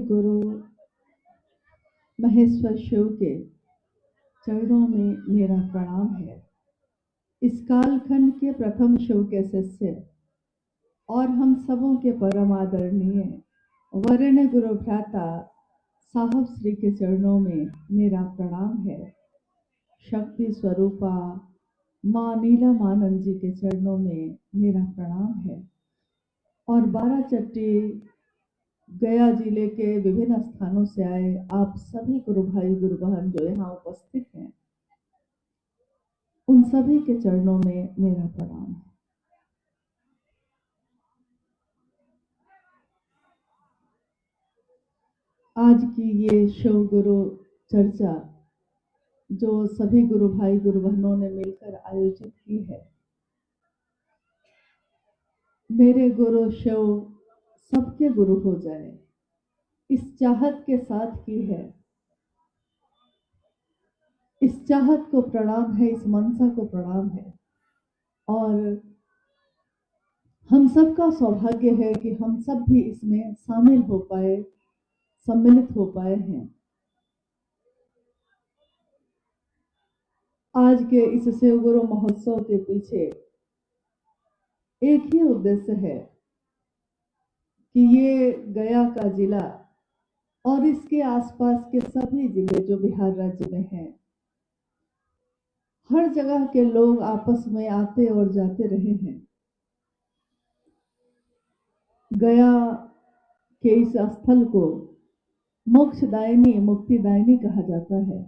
गुरु महेश्वर शिव के चरणों में मेरा प्रणाम है। इस कालखंड के प्रथम शिव के शिष्य और हम सबों के परम आदरणीय वरेण्य गुरु भ्राता साहब श्री के चरणों में मेरा प्रणाम है। शक्ति स्वरूपा माँ नीलमानंद जी के चरणों में मेरा प्रणाम है। और बाराचट्टी गया जिले के विभिन्न स्थानों से आए आप सभी गुरु भाई गुरु बहन जो यहाँ उपस्थित हैं, उन सभी के चरणों में मेरा प्रणाम है। आज की ये शिव गुरु चर्चा जो सभी गुरु भाई गुरु बहनों ने मिलकर आयोजित की है, मेरे गुरु शिव सबके गुरु हो जाए, इस चाहत के साथ की है। इस चाहत को प्रणाम है, इस मनसा को प्रणाम है। और हम सबका सौभाग्य है कि हम सब भी इसमें शामिल हो पाए, सम्मिलित हो पाए हैं। आज के इस शिव गुरु महोत्सव के पीछे एक ही उद्देश्य है कि ये गया का जिला और इसके आसपास के सभी जिले जो बिहार राज्य में हैं, हर जगह के लोग आपस में आते और जाते रहे हैं। गया के इस स्थल को मोक्षदायिनी मुक्तिदायिनी कहा जाता है।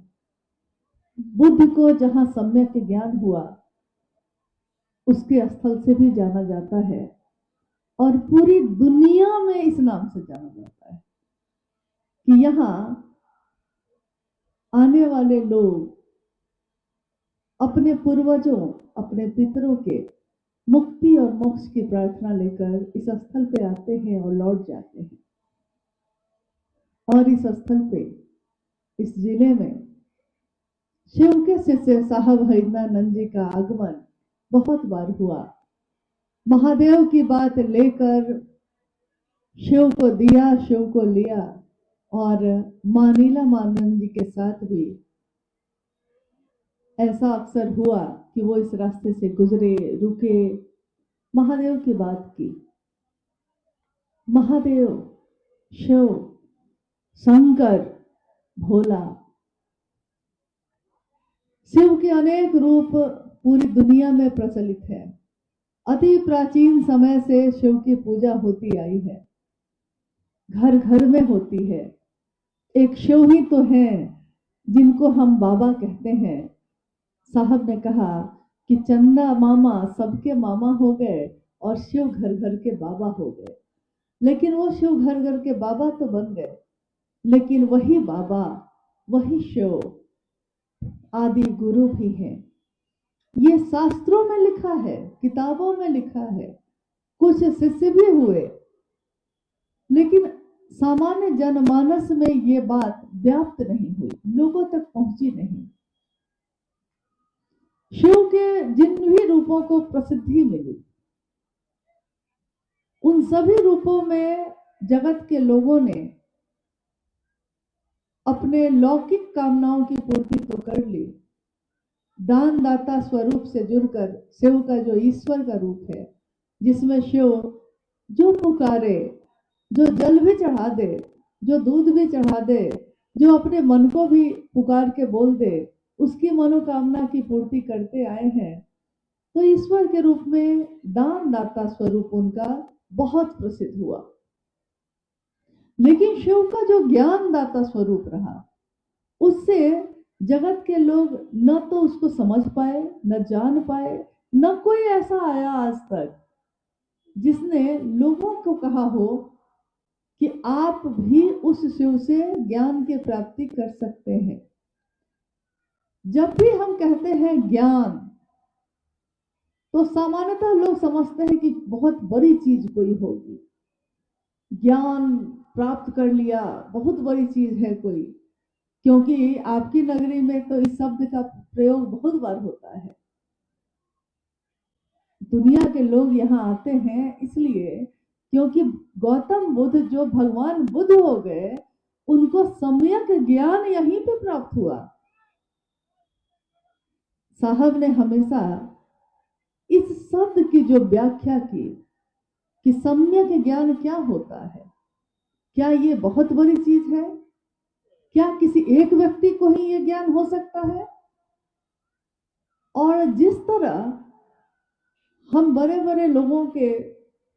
बुद्ध को जहां सम्यक ज्ञान हुआ उसके स्थल से भी जाना जाता है और पूरी दुनिया में इस नाम से जाना जाता है कि यहाँ आने वाले लोग अपने पूर्वजों, अपने पितरों के मुक्ति और मोक्ष की प्रार्थना लेकर इस स्थल पे आते हैं और लौट जाते हैं। और इस स्थल पे, इस जिले में शिव के शिष्य साहब हरिनानंद जी का आगमन बहुत बार हुआ। महादेव की बात लेकर शिव को दिया, शिव को लिया। और माँ नीलमानंद जी के साथ भी ऐसा अक्सर हुआ कि वो इस रास्ते से गुजरे, रुके, महादेव की बात की। महादेव, शिव, शंकर, भोला, शिव के अनेक रूप पूरी दुनिया में प्रचलित है। अति प्राचीन समय से शिव की पूजा होती आई है, घर घर में होती है। एक शिव ही तो हैं जिनको हम बाबा कहते हैं। साहब ने कहा कि चंदा मामा सबके मामा हो गए और शिव घर घर के बाबा हो गए। लेकिन वो शिव घर घर के बाबा तो बन गए, लेकिन वही बाबा, वही शिव आदि गुरु भी हैं। ये शास्त्रों में लिखा है, किताबों में लिखा है। कुछ शिष्य भी हुए, लेकिन सामान्य जनमानस में ये बात व्याप्त नहीं हुई, लोगों तक पहुंची नहीं। शिव के जिन भी रूपों को प्रसिद्धि मिली, उन सभी रूपों में जगत के लोगों ने अपने लौकिक कामनाओं की पूर्ति तो कर ली। दानदाता स्वरूप से जुड़कर शिव का जो ईश्वर का रूप है, जिसमें शिव जो पुकारे, जो जल भी चढ़ा दे, जो दूध भी चढ़ा दे, जो अपने मन को भी पुकार के बोल दे, उसकी मनोकामना की पूर्ति करते आए हैं। तो ईश्वर के रूप में दानदाता स्वरूप उनका बहुत प्रसिद्ध हुआ। लेकिन शिव का जो ज्ञानदाता स्वरूप रहा, उससे जगत के लोग न तो उसको समझ पाए, न जान पाए, न कोई ऐसा आया आज तक जिसने लोगों को कहा हो कि आप भी उस शिव से ज्ञान की प्राप्ति कर सकते हैं। जब भी हम कहते हैं ज्ञान, तो सामान्यतः लोग समझते हैं कि बहुत बड़ी चीज कोई होगी। ज्ञान प्राप्त कर लिया, बहुत बड़ी चीज है कोई। क्योंकि आपकी नगरी में तो इस शब्द का प्रयोग बहुत बार होता है। दुनिया के लोग यहाँ आते हैं इसलिए क्योंकि गौतम बुद्ध जो भगवान बुद्ध हो गए, उनको सम्यक ज्ञान यहीं पे प्राप्त हुआ। साहब ने हमेशा इस शब्द की जो व्याख्या की कि सम्यक ज्ञान क्या होता है, क्या ये बहुत बड़ी चीज है? क्या किसी एक व्यक्ति को ही ये ज्ञान हो सकता है? और जिस तरह हम बड़े बड़े लोगों के,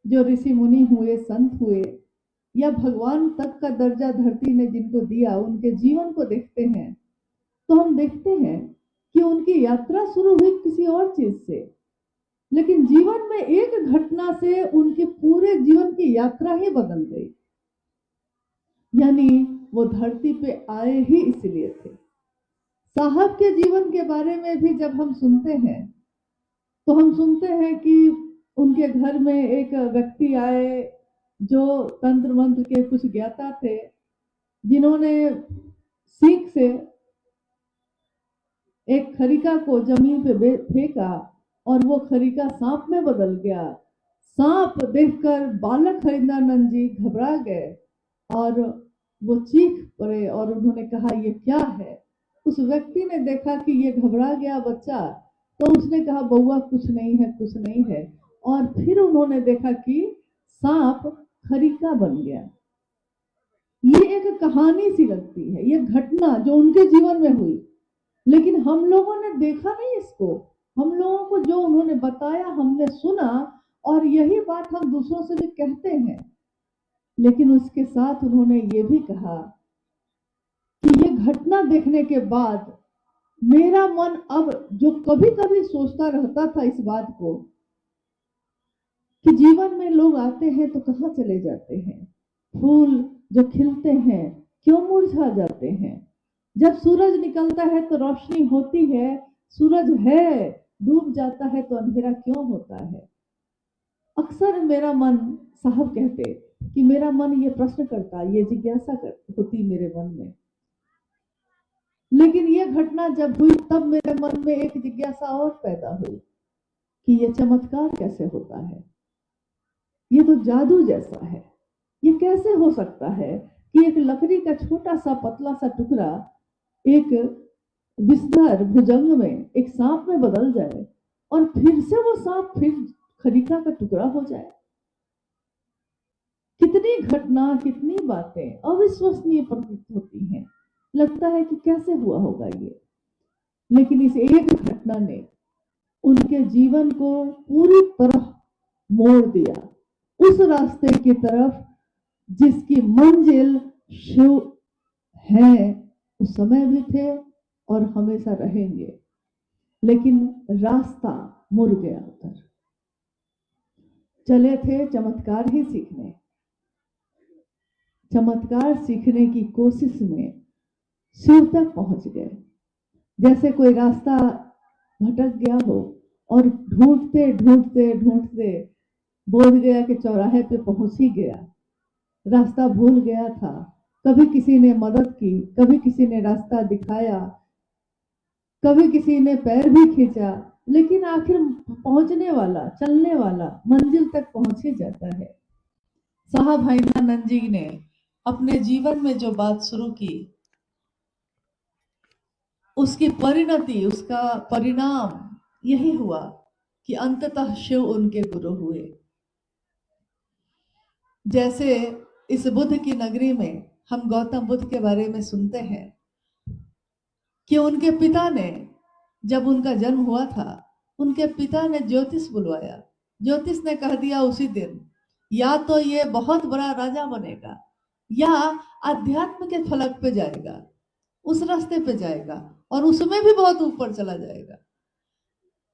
जो ऋषि मुनि हुए, संत हुए, या भगवान तक का दर्जा धरती ने जिनको दिया, उनके जीवन को देखते हैं, तो हम देखते हैं कि उनकी यात्रा शुरू हुई किसी और चीज से, लेकिन जीवन में एक घटना से उनके पूरे जीवन की यात्रा ही बदल गई। यानी वो धरती पे आए ही इसलिए थे। साहब के जीवन के बारे में भी जब हम सुनते हैं, तो हम सुनते हैं कि उनके घर में एक व्यक्ति आए जो तंत्र मंत्र के कुछ ज्ञाता थे, जिन्होंने सीख से एक खरीका को जमीन पे फेंका और वो खरीका सांप में बदल गया। सांप देखकर बालक हरिंद्रानंद जी घबरा गए और वो चीख पड़े और उन्होंने कहा, ये क्या है? उस व्यक्ति ने देखा कि ये घबरा गया बच्चा, तो उसने कहा, बउआ कुछ नहीं है, कुछ नहीं है। और फिर उन्होंने देखा कि सांप खरीका बन गया। ये एक कहानी सी लगती है, ये घटना जो उनके जीवन में हुई, लेकिन हम लोगों ने देखा नहीं इसको। हम लोगों को जो उन्होंने बताया हमने सुना, और यही बात हम दूसरों से भी कहते हैं। लेकिन उसके साथ उन्होंने ये भी कहा कि ये घटना देखने के बाद मेरा मन अब जो कभी कभी सोचता रहता था इस बात को कि जीवन में लोग आते हैं तो कहाँ चले जाते हैं, फूल जो खिलते हैं क्यों मुरझा जाते हैं, जब सूरज निकलता है तो रोशनी होती है, सूरज है, डूब जाता है तो अंधेरा क्यों होता है। अक्सर मेरा मन, साहब कहते कि मेरा मन ये प्रश्न करता, ये जिज्ञासा होती मेरे मन में। लेकिन ये घटना जब हुई तब मेरे मन में एक जिज्ञासा और पैदा हुई कि ये चमत्कार कैसे होता है, ये तो जादू जैसा है। ये कैसे हो सकता है कि एक लकड़ी का छोटा सा पतला सा टुकड़ा एक विस्तार भुजंग में एक सांप में बदल जाए और फिर से वो सांप फिर खरीका का टुकड़ा हो जाए। कितनी घटना, कितनी बातें अविश्वसनीय प्रतीत होती हैं। लगता है कि कैसे हुआ होगा ये, लेकिन इस एक घटना ने उनके जीवन को पूरी तरह मोड़ दिया उस रास्ते की तरफ जिसकी मंजिल शिव है, उस समय भी थे और हमेशा रहेंगे। लेकिन रास्ता मुड़ गया उधर। चले थे चमत्कार ही सीखने, चमत्कार सीखने की कोशिश में शिव तक पहुंच गए। जैसे कोई रास्ता भटक गया हो और ढूंढते ढूंढते ढूंढते बोध गया कि चौराहे पे पहुंच ही गया, रास्ता भूल गया था। कभी किसी ने मदद की, कभी किसी ने रास्ता दिखाया, कभी किसी ने पैर भी खींचा, लेकिन आखिर पहुंचने वाला, चलने वाला मंजिल तक पहुंच ही जाता है। साहब हरिंद्रानंद जी ने अपने जीवन में जो बात शुरू की, उसकी परिणति, उसका परिणाम यही हुआ कि अंततः शिव उनके गुरु हुए। जैसे इस बुद्ध की नगरी में हम गौतम बुद्ध के बारे में सुनते हैं कि उनके पिता ने, जब उनका जन्म हुआ था, उनके पिता ने ज्योतिष बुलवाया। ज्योतिष ने कह दिया उसी दिन, या तो ये बहुत बड़ा राजा बनेगा या अध्यात्म के फलक पे जाएगा, उस रास्ते पे जाएगा और उसमें भी बहुत ऊपर चला जाएगा।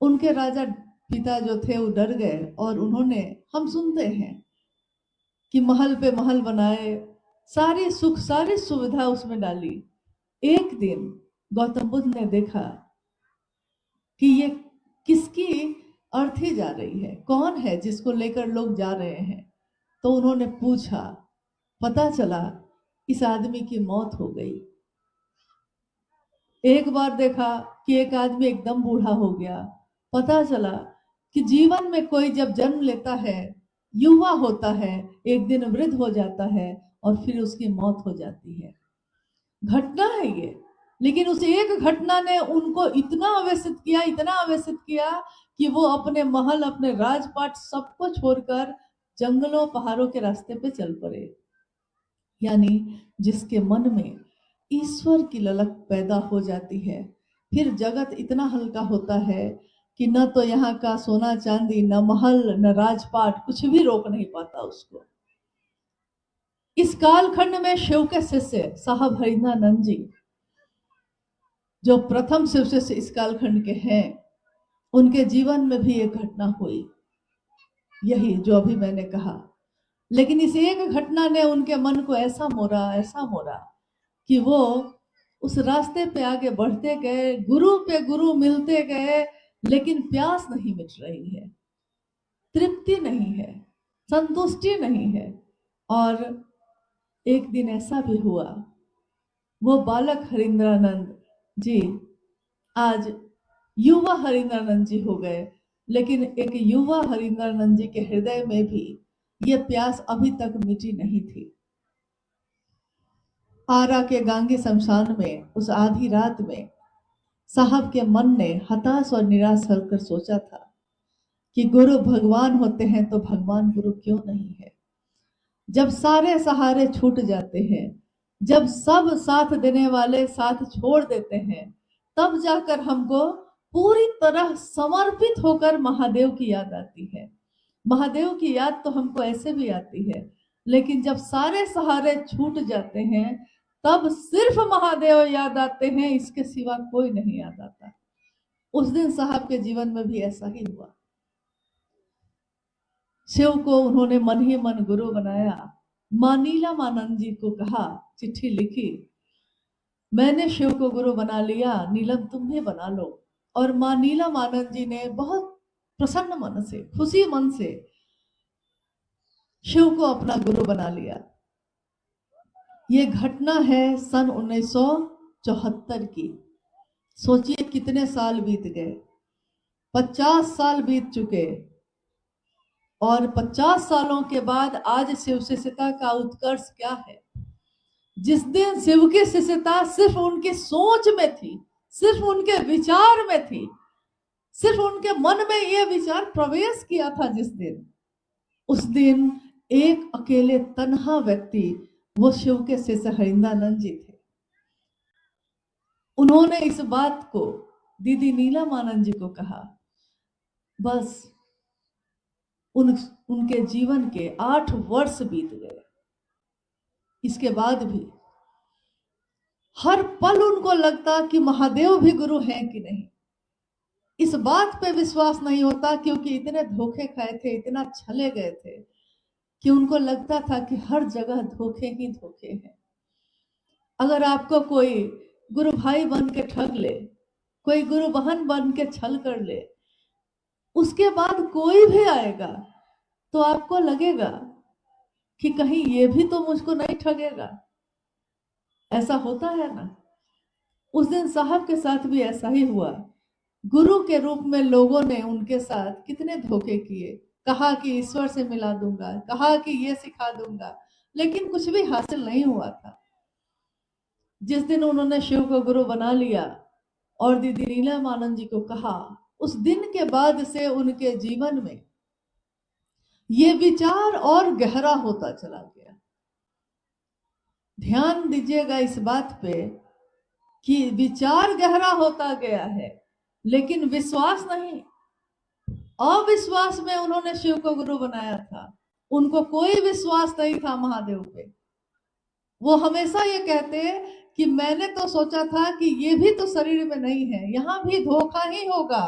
उनके राजा पिता जो थे वो डर गए और उन्होंने, हम सुनते हैं कि महल पे महल बनाए, सारी सुख सारी सुविधा उसमें डाली। एक दिन गौतम बुद्ध ने देखा कि ये किसकी अर्थी जा रही है, कौन है जिसको लेकर लोग जा रहे हैं। तो उन्होंने पूछा, पता चला इस आदमी की मौत हो गई। एक बार देखा कि एक आदमी एकदम बूढ़ा हो गया। पता चला कि जीवन में कोई जब जन्म लेता है, युवा होता है, एक दिन वृद्ध हो जाता है और फिर उसकी मौत हो जाती है। घटना है ये, लेकिन उस एक घटना ने उनको इतना अव्यसित किया, इतना अव्यसित किया कि वो अपने महल, अपने राजपाट सबको छोड़कर जंगलों पहाड़ों के रास्ते पे चल पड़े। यानी जिसके मन में ईश्वर की ललक पैदा हो जाती है, फिर जगत इतना हल्का होता है कि न तो यहाँ का सोना चांदी, न महल, न राजपाट, कुछ भी रोक नहीं पाता उसको। इस कालखंड में शिव के शिष्य साहब हरिंद्रानंद जी, जो प्रथम शिव शिष्य इस कालखंड के हैं, उनके जीवन में भी एक घटना हुई, यही जो अभी मैंने कहा। लेकिन इस एक घटना ने उनके मन को ऐसा मोड़ा कि वो उस रास्ते पे आगे बढ़ते गए, गुरु पे गुरु मिलते गए, लेकिन प्यास नहीं मिट रही है, तृप्ति नहीं है, संतुष्टि नहीं है। और एक दिन ऐसा भी हुआ, वो बालक हरिंद्रानंद जी आज युवा हरिंद्रानंद जी हो गए, लेकिन एक युवा हरिंद्रानंद जी के हृदय में भी ये प्यास अभी तक मिटी नहीं थी। आरा के गांगी शमशान में उस आधी रात में साहब के मन ने हताश और निराश होकर सोचा था कि गुरु भगवान होते हैं तो भगवान गुरु क्यों नहीं है। जब सारे सहारे छूट जाते हैं, जब सब साथ देने वाले साथ छोड़ देते हैं, तब जाकर हमको पूरी तरह समर्पित होकर महादेव की याद आती है। महादेव की याद तो हमको ऐसे भी आती है, लेकिन जब सारे सहारे छूट जाते हैं तब सिर्फ महादेव याद आते हैं, इसके सिवा कोई नहीं याद आता। उस दिन साहब के जीवन में भी ऐसा ही हुआ। शिव को उन्होंने मन ही मन गुरु बनाया। मां नीलमानंद जी को कहा, चिट्ठी लिखी, मैंने शिव को गुरु बना लिया, नीलम तुम भी बना लो। और मां नीलमानंद जी ने बहुत प्रसन्न मन से, खुशी मन से शिव को अपना गुरु बना लिया। ये घटना है सन 1974 की। सोचिए कितने साल बीत गए, 50 साल बीत चुके, और 50 सालों के बाद आज शिव शिष्यता का उत्कर्ष क्या है। जिस दिन शिव की शिष्यता सिर्फ उनकी सोच में थी, सिर्फ उनके विचार में थी, सिर्फ उनके मन में यह विचार प्रवेश किया था, जिस दिन, उस दिन एक अकेले तन्हा व्यक्ति, वो शिव के शिष्य हरिंद्रानंद जी थे। उन्होंने इस बात को दीदी नीलमानंद जी को कहा। बस उनके जीवन के 8 वर्ष बीत गए। इसके बाद भी हर पल उनको लगता कि महादेव भी गुरु हैं कि नहीं। इस बात पे विश्वास नहीं होता, क्योंकि इतने धोखे खाए थे, इतना छले गए थे कि उनको लगता था कि हर जगह धोखे ही धोखे हैं। अगर आपको कोई गुरु भाई बन के ठग ले, कोई गुरु बहन बन के छल कर ले, उसके बाद कोई भी आएगा तो आपको लगेगा कि कहीं ये भी तो मुझको नहीं ठगेगा। ऐसा होता है ना। उस दिन साहब के साथ भी ऐसा ही हुआ। गुरु के रूप में लोगों ने उनके साथ कितने धोखे किए। कहा कि ईश्वर से मिला दूंगा, कहा कि ये सिखा दूंगा, लेकिन कुछ भी हासिल नहीं हुआ था। जिस दिन उन्होंने शिव को गुरु बना लिया और दीदी नीलमानंद जी को कहा, उस दिन के बाद से उनके जीवन में ये विचार और गहरा होता चला गया। ध्यान दीजिएगा इस बात पे कि विचार गहरा होता गया है, लेकिन विश्वास नहीं। अविश्वास में उन्होंने शिव को गुरु बनाया था। उनको कोई विश्वास नहीं था महादेव पे। वो हमेशा ये कहते कि मैंने तो सोचा था कि ये भी तो शरीर में नहीं है, यहाँ भी धोखा ही होगा।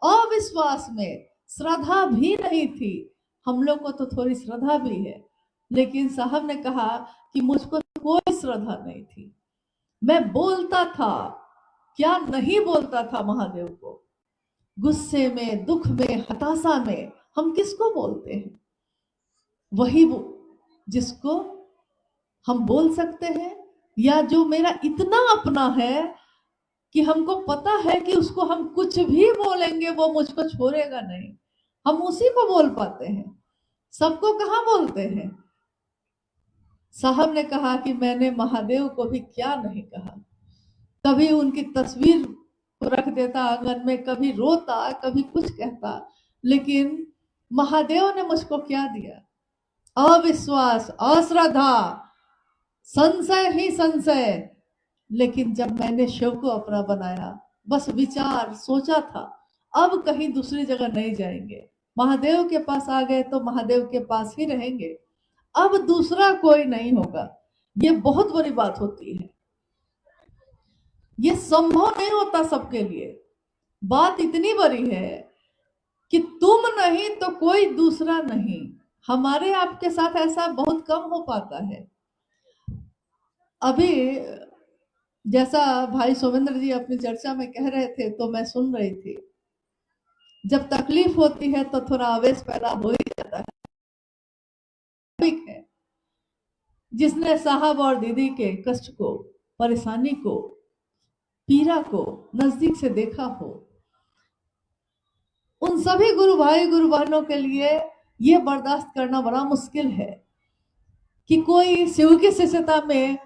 अविश्वास में, श्रद्धा भी नहीं थी। हम लोग को तो थोड़ी श्रद्धा भी है, लेकिन साहब ने कहा कि मुझको कोई श्रद्धा नहीं थी। मैं बोलता था, क्या नहीं बोलता था महादेव को। गुस्से में, दुख में, हताशा में हम किसको बोलते हैं? वही जिसको हम बोल सकते हैं, या जो मेरा इतना अपना है कि हमको पता है कि उसको हम कुछ भी बोलेंगे वो मुझको छोड़ेगा नहीं, हम उसी को बोल पाते हैं। सबको कहाँ बोलते हैं। साहब ने कहा कि मैंने महादेव को भी क्या नहीं कहा। कभी उनकी तस्वीर को रख देता आंगन में, कभी रोता, कभी कुछ कहता, लेकिन महादेव ने मुझको क्या दिया? अविश्वास, अश्रद्धा, संशय ही संशय। लेकिन जब मैंने शिव को अपना बनाया, बस विचार सोचा था, अब कहीं दूसरी जगह नहीं जाएंगे, महादेव के पास आ गए तो महादेव के पास ही रहेंगे, अब दूसरा कोई नहीं होगा। ये बहुत बड़ी बात होती है, ये संभव नहीं होता सबके लिए। बात इतनी बड़ी है कि तुम नहीं तो कोई दूसरा नहीं। हमारे आपके साथ ऐसा बहुत कम हो पाता है। अभी जैसा भाई सोमेंद्र जी अपनी चर्चा में कह रहे थे तो मैं सुन रही थी, जब तकलीफ होती है तो थोड़ा आवेश पैदा हो ही जाता है। ठीक है, जिसने साहब और दीदी के कष्ट को, परेशानी को, पीड़ा को नजदीक से देखा हो, उन सभी गुरु भाई गुरु बहनों के लिए यह बर्दाश्त करना बड़ा मुश्किल है कि कोई शिव की शिष्यता में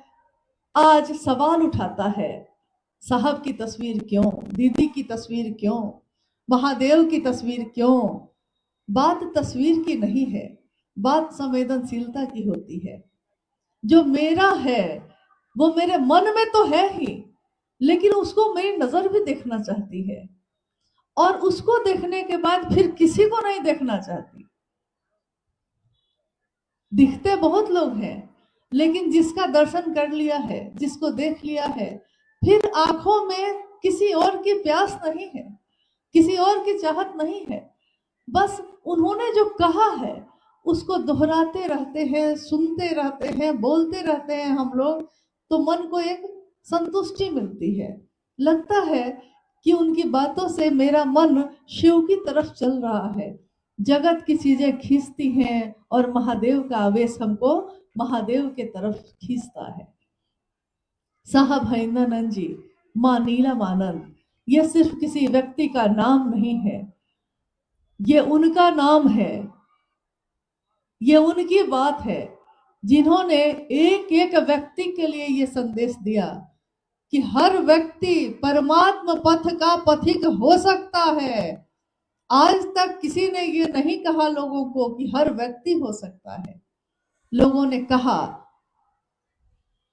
आज सवाल उठाता है, साहब की तस्वीर क्यों, दीदी की तस्वीर क्यों, महादेव की तस्वीर क्यों। बात तस्वीर की नहीं है, बात संवेदनशीलता की होती है। जो मेरा है वो मेरे मन में तो है ही, लेकिन उसको मेरी नजर भी देखना चाहती है, और उसको देखने के बाद फिर किसी को नहीं देखना चाहती। दिखते बहुत लोग हैं, लेकिन जिसका दर्शन कर लिया है, जिसको देख लिया है, फिर आंखों में किसी और की प्यास नहीं है, किसी और की चाहत नहीं है। बस उन्होंने जो कहा है उसको दोहराते रहते हैं, सुनते रहते हैं, बोलते रहते हैं हम लोग, तो मन को एक संतुष्टि मिलती है। लगता है कि उनकी बातों से मेरा मन शिव की तरफ चल रहा है। जगत की चीजें खींचती हैं और महादेव का आवेश हमको महादेव के तरफ खींचता है। साहब हरिंद्रानंद जी, मां नीलमानंद, यह सिर्फ किसी व्यक्ति का नाम नहीं है, ये उनका नाम है, ये उनकी बात है, जिन्होंने एक एक व्यक्ति के लिए ये संदेश दिया कि हर व्यक्ति परमात्मा पथ का पथिक हो सकता है। आज तक किसी ने ये नहीं कहा लोगों को कि हर व्यक्ति हो सकता है। लोगों ने कहा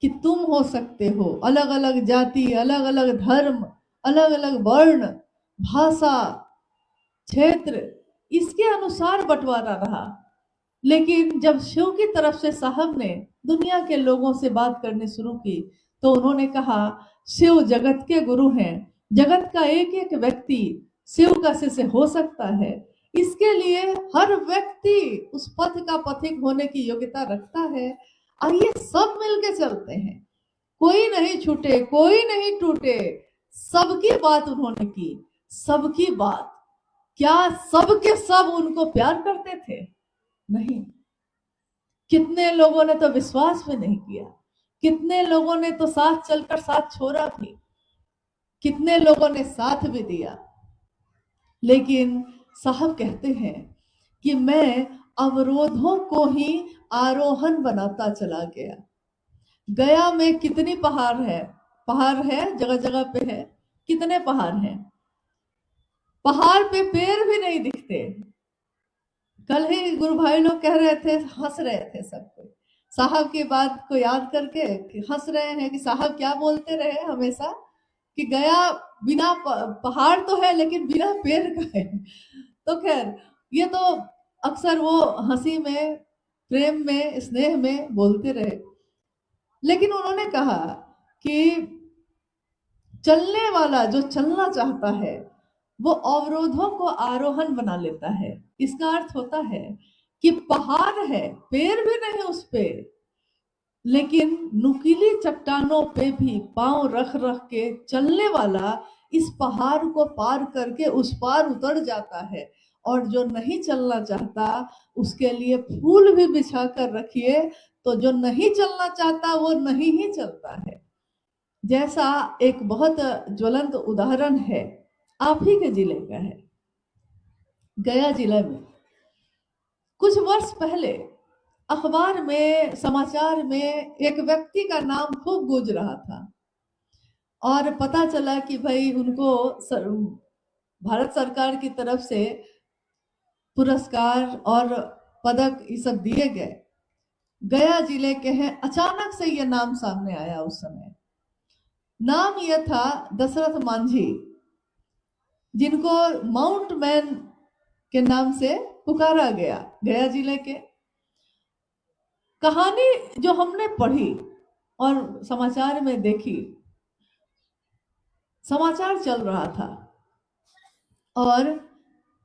कि तुम हो सकते हो। अलग अलग जाति, अलग अलग धर्म, अलग अलग वर्ण, भाषा, क्षेत्र, इसके अनुसार बंटवारा रहा। लेकिन जब शिव की तरफ से साहब ने दुनिया के लोगों से बात करनी शुरू की तो उन्होंने कहा, शिव जगत के गुरु हैं, जगत का एक एक व्यक्ति शिव का शिष्य हो सकता है। इसके लिए हर व्यक्ति उस पथ का पथिक होने की योग्यता रखता है। आइए सब मिलके चलते हैं, कोई नहीं छूटे, कोई नहीं टूटे। सबकी बात उन्होंने की, सबकी बात। क्या सबके सब उनको प्यार करते थे? नहीं। कितने लोगों ने तो विश्वास भी नहीं किया, कितने लोगों ने तो साथ चलकर साथ छोड़ा भी, कितने लोगों ने साथ भी दिया। लेकिन साहब कहते हैं कि मैं अवरोधों को ही आरोहण बनाता चला गया। गया में कितनी पहाड़ है, पहाड़ है, जगह जगह पे है। कितने पहाड़ हैं, पहाड़ पे पेड़ भी नहीं दिखते। कल ही गुरु भाई लोग कह रहे थे, हंस रहे थे सबको साहब की बात को याद करके, कि हंस रहे हैं कि साहब क्या बोलते रहे हमेशा कि गया बिना पहाड़ तो है लेकिन बिना पेड़ का है। तो खैर ये तो अक्सर वो हंसी में, प्रेम में, स्नेह में बोलते रहे। लेकिन उन्होंने कहा कि चलने वाला जो चलना चाहता है वो अवरोधों को आरोहण बना लेता है। इसका अर्थ होता है कि पहाड़ है, पेड़ भी नहीं उस पे, लेकिन नुकीली चट्टानों पे भी पांव रख रख के चलने वाला इस पहाड़ को पार करके उस पार उतर जाता है। और जो नहीं चलना चाहता उसके लिए फूल भी बिछा कर रखिए, तो जो नहीं चलना चाहता वो नहीं ही चलता है। जैसा एक बहुत ज्वलंत उदाहरण है, आप ही के जिले का है, गया जिले में कुछ वर्ष पहले अखबार में, समाचार में एक व्यक्ति का नाम खूब गूंज रहा था और पता चला कि भाई उनको भारत सरकार की तरफ से पुरस्कार और पदक ये सब दिए गए। गया जिले के हैं। अचानक से ये नाम सामने आया। उस समय नाम यह था दशरथ मांझी, जिनको माउंट मैन के नाम से पुकारा गया। गया जिले के कहानी जो हमने पढ़ी और समाचार में देखी, समाचार चल रहा था और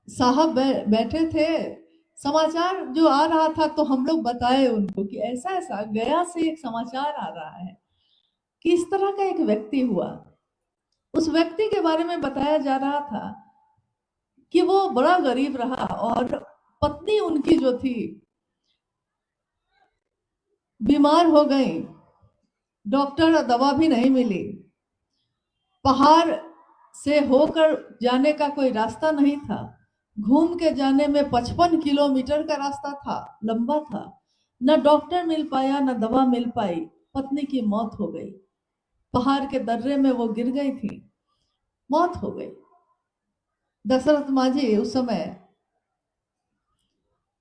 साहब बैठे थे, समाचार जो आ रहा था तो हम लोग बताए उनको कि ऐसा ऐसा गया से एक समाचार आ रहा है कि इस तरह का एक व्यक्ति हुआ। उस व्यक्ति के बारे में बताया जा रहा था कि वो बड़ा गरीब रहा और पत्नी उनकी जो थी बीमार हो गई, डॉक्टर दवा भी नहीं मिली, पहाड़ से होकर जाने का कोई रास्ता नहीं था, घूम के जाने में 55 किलोमीटर का रास्ता था, लंबा था, न डॉक्टर मिल पाया न दवा मिल पाई, पत्नी की मौत हो गई। पहाड़ के दर्रे में वो गिर गई थी, मौत हो गई। दशरथ मांझी उस समय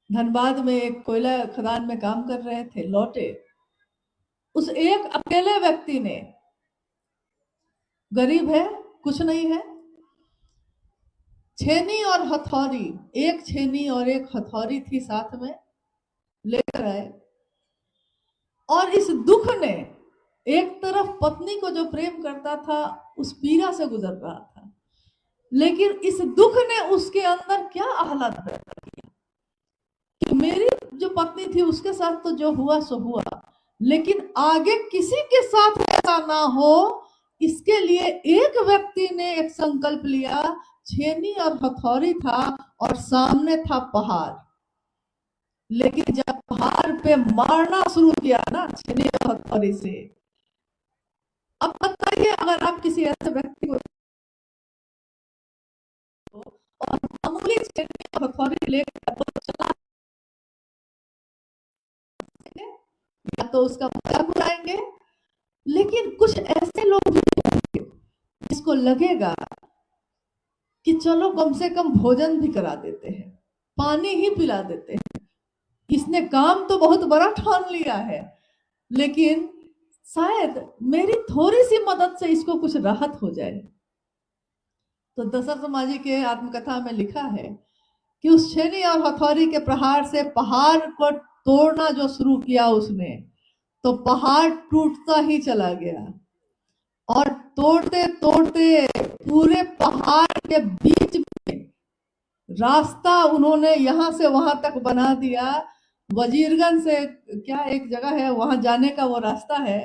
धनबाद में एक कोयला खदान में काम कर रहे थे, लौटे। उस एक अकेले व्यक्ति ने, गरीब है, कुछ नहीं है, छेनी और हथौड़ी, एक छेनी और एक हथौड़ी थी साथ में, लेकर आए। और इस दुख ने, एक तरफ पत्नी को जो प्रेम करता था उस पीड़ा से गुजर रहा था, लेकिन इस दुख ने उसके अंदर क्या आह्लाद पैदा किया कि मेरी जो पत्नी थी उसके साथ तो जो हुआ सो हुआ, लेकिन आगे किसी के साथ ऐसा ना हो, इसके लिए एक व्यक्ति ने एक संकल्प लिया। छेनी और हथौड़ी था और सामने था पहाड़, लेकिन जब पहाड़ पे मारना शुरू किया ना छेनी और हथौड़ी से, अब बताइए अगर आप किसी ऐसे व्यक्ति को और मामूली छेनी और हथौड़ी लेकर तो चला, या तो उसका मजाक उड़ाएंगे, लेकिन कुछ ऐसे लोग भी होंगे जिसको लगेगा कि चलो कम से कम भोजन भी करा देते हैं, पानी ही पिला देते हैं, इसने काम तो बहुत बड़ा ठान लिया है, लेकिन शायद मेरी थोड़ी सी मदद से इसको कुछ राहत हो जाए। तो दशरथ मांझी के आत्मकथा में लिखा है कि उस छेनी और हथौड़ी के प्रहार से पहाड़ को तोड़ना जो शुरू किया उसने, तो पहाड़ टूटता ही चला गया और तोड़ते तोड़ते पूरे पहाड़ के बीच में रास्ता उन्होंने यहां से वहां तक बना दिया। वजीरगंज से क्या एक जगह है, वहां जाने का वो रास्ता है,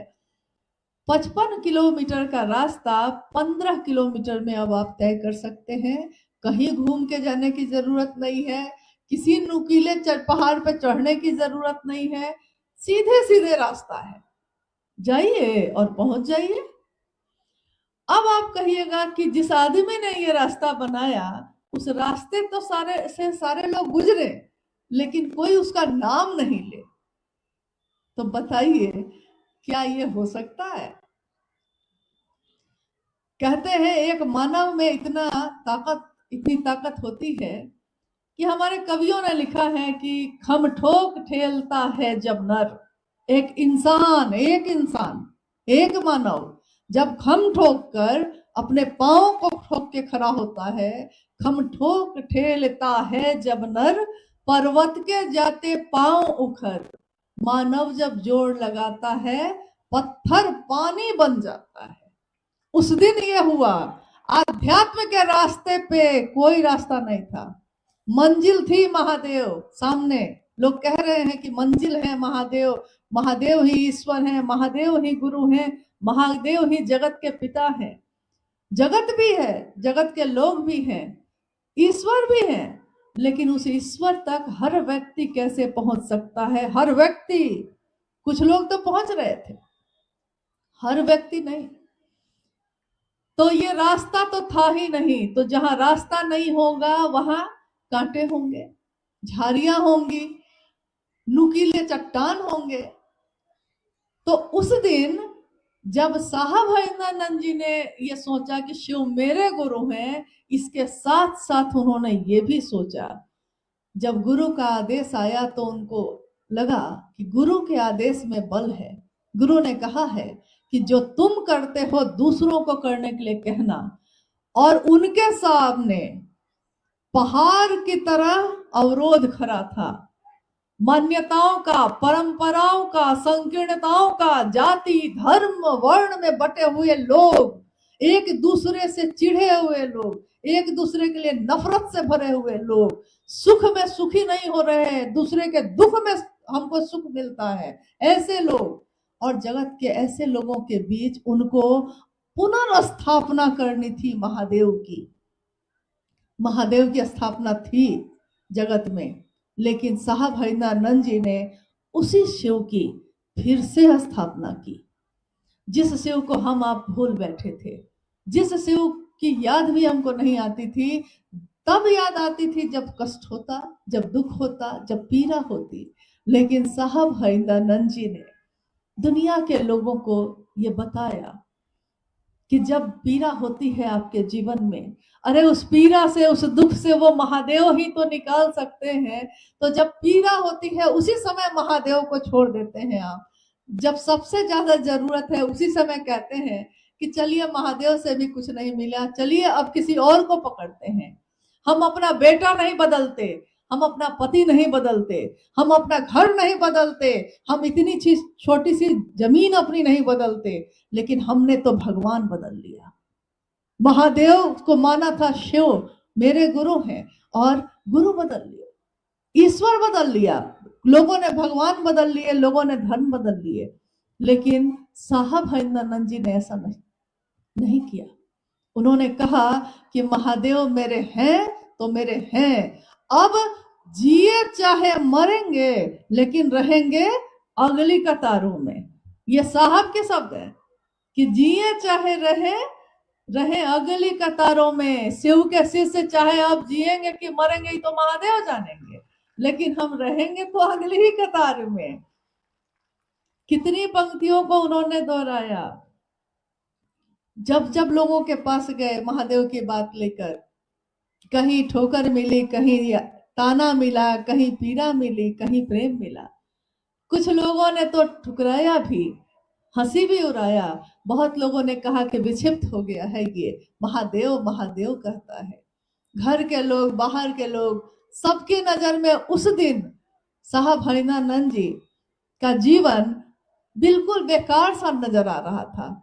55 किलोमीटर का रास्ता 15 किलोमीटर में अब आप तय कर सकते हैं। कहीं घूम के जाने की जरूरत नहीं है, किसी नुकीले पहाड़ पे चढ़ने की जरूरत नहीं है, सीधे सीधे रास्ता है, जाइए और पहुंच जाइए। अब आप कहिएगा कि जिस आदमी ने ये रास्ता बनाया, उस रास्ते तो सारे लोग गुजरे, लेकिन कोई उसका नाम नहीं ले, तो बताइए क्या ये हो सकता है? कहते हैं एक मानव में इतनी ताकत होती है कि हमारे कवियों ने लिखा है कि खम ठोक ठेलता है जब नर, एक इंसान एक मानव जब खम ठोक कर अपने पांव को ठोक के खड़ा होता है, खम ठोक ठेलता है जब नर, पर्वत के जाते पांव उखर, मानव जब जोड़ लगाता है पत्थर पानी बन जाता है। उस दिन ये हुआ, आध्यात्म के रास्ते पे कोई रास्ता नहीं था, मंजिल थी महादेव सामने। लोग कह रहे हैं कि मंजिल है महादेव, महादेव ही ईश्वर है, महादेव ही गुरु हैं, महादेव ही जगत के पिता हैं। जगत भी है, जगत के लोग भी हैं, ईश्वर भी हैं, लेकिन उस ईश्वर तक हर व्यक्ति कैसे पहुंच सकता है? हर व्यक्ति, कुछ लोग तो पहुंच रहे थे, हर व्यक्ति नहीं। तो ये रास्ता तो था ही नहीं, तो जहां रास्ता नहीं होगा वहां कांटे होंगे, झाड़ियां होंगी, नुकीले चट्टान होंगे। तो उस दिन जब साहब हरिंद्रानंद जी ने ये सोचा कि शिव मेरे गुरु हैं, इसके साथ साथ उन्होंने ये भी सोचा, जब गुरु का आदेश आया तो उनको लगा कि गुरु के आदेश में बल है। गुरु ने कहा है कि जो तुम करते हो दूसरों को करने के लिए कहना, और उनके सामने पहाड़ की तरह अवरोध खड़ा था। मान्यताओं का, परंपराओं का, संकीर्णताओं का, जाति धर्म वर्ण में बटे हुए लोग, एक दूसरे से चिढ़े हुए लोग, एक दूसरे के लिए नफरत से भरे हुए लोग, सुख में सुखी नहीं हो रहे हैं, दूसरे के दुख में हमको सुख मिलता है, ऐसे लोग, और जगत के ऐसे लोगों के बीच उनको पुनर्स्थापना करनी थी महादेव की। महादेव की स्थापना थी जगत में, लेकिन साहब हरिंद्रानंद जी ने उसी शिव की फिर से स्थापना की, जिस शिव को हम आप भूल बैठे थे, जिस शिव की याद भी हमको नहीं आती थी। तब याद आती थी जब कष्ट होता, जब दुख होता, जब पीड़ा होती। लेकिन साहब हरिंद्रानंद जी ने दुनिया के लोगों को ये बताया कि जब पीड़ा होती है आपके जीवन में, अरे उस पीड़ा से, उस दुख से वो महादेव ही तो निकाल सकते हैं। तो जब पीड़ा होती है उसी समय महादेव को छोड़ देते हैं आप। जब सबसे ज्यादा जरूरत है उसी समय कहते हैं कि चलिए महादेव से भी कुछ नहीं मिला, चलिए अब किसी और को पकड़ते हैं। हम अपना बेटा नहीं बदलते, हम अपना पति नहीं बदलते, हम अपना घर नहीं बदलते, हम इतनी छोटी सी जमीन अपनी नहीं बदलते, लेकिन हमने तो भगवान बदल लिया। महादेव को माना था शिव मेरे गुरु हैं, और गुरु बदल लिया, ईश्वर बदल लिया, लोगों ने भगवान बदल लिए, लोगों ने धर्म बदल लिए। लेकिन साहब हरिंद्रानंद जी ने ऐसा नहीं किया। उन्होंने कहा कि महादेव मेरे हैं तो मेरे हैं, अब जिए चाहे मरेंगे लेकिन रहेंगे अगली कतारों में। ये साहब के शब्द है कि जिए चाहे रहे अगली कतारों में। शिव के शिष्य चाहे आप जिएंगे कि मरेंगे तो महादेव जानेंगे, लेकिन हम रहेंगे तो अगली ही कतार में। कितनी पंक्तियों को उन्होंने दोहराया। जब जब लोगों के पास गए महादेव की बात लेकर, कहीं ठोकर मिली, कहीं ताना मिला, कहीं पीड़ा मिली, कहीं प्रेम मिला। कुछ लोगों ने तो ठुकराया भी, हंसी भी उड़ाया। बहुत लोगों ने कहा कि विक्षिप्त हो गया है ये, महादेव महादेव कहता है। घर के लोग, बाहर के लोग, सबकी नजर में उस दिन साहब हरिंद्रानंद जी का जीवन बिल्कुल बेकार सा नजर आ रहा था।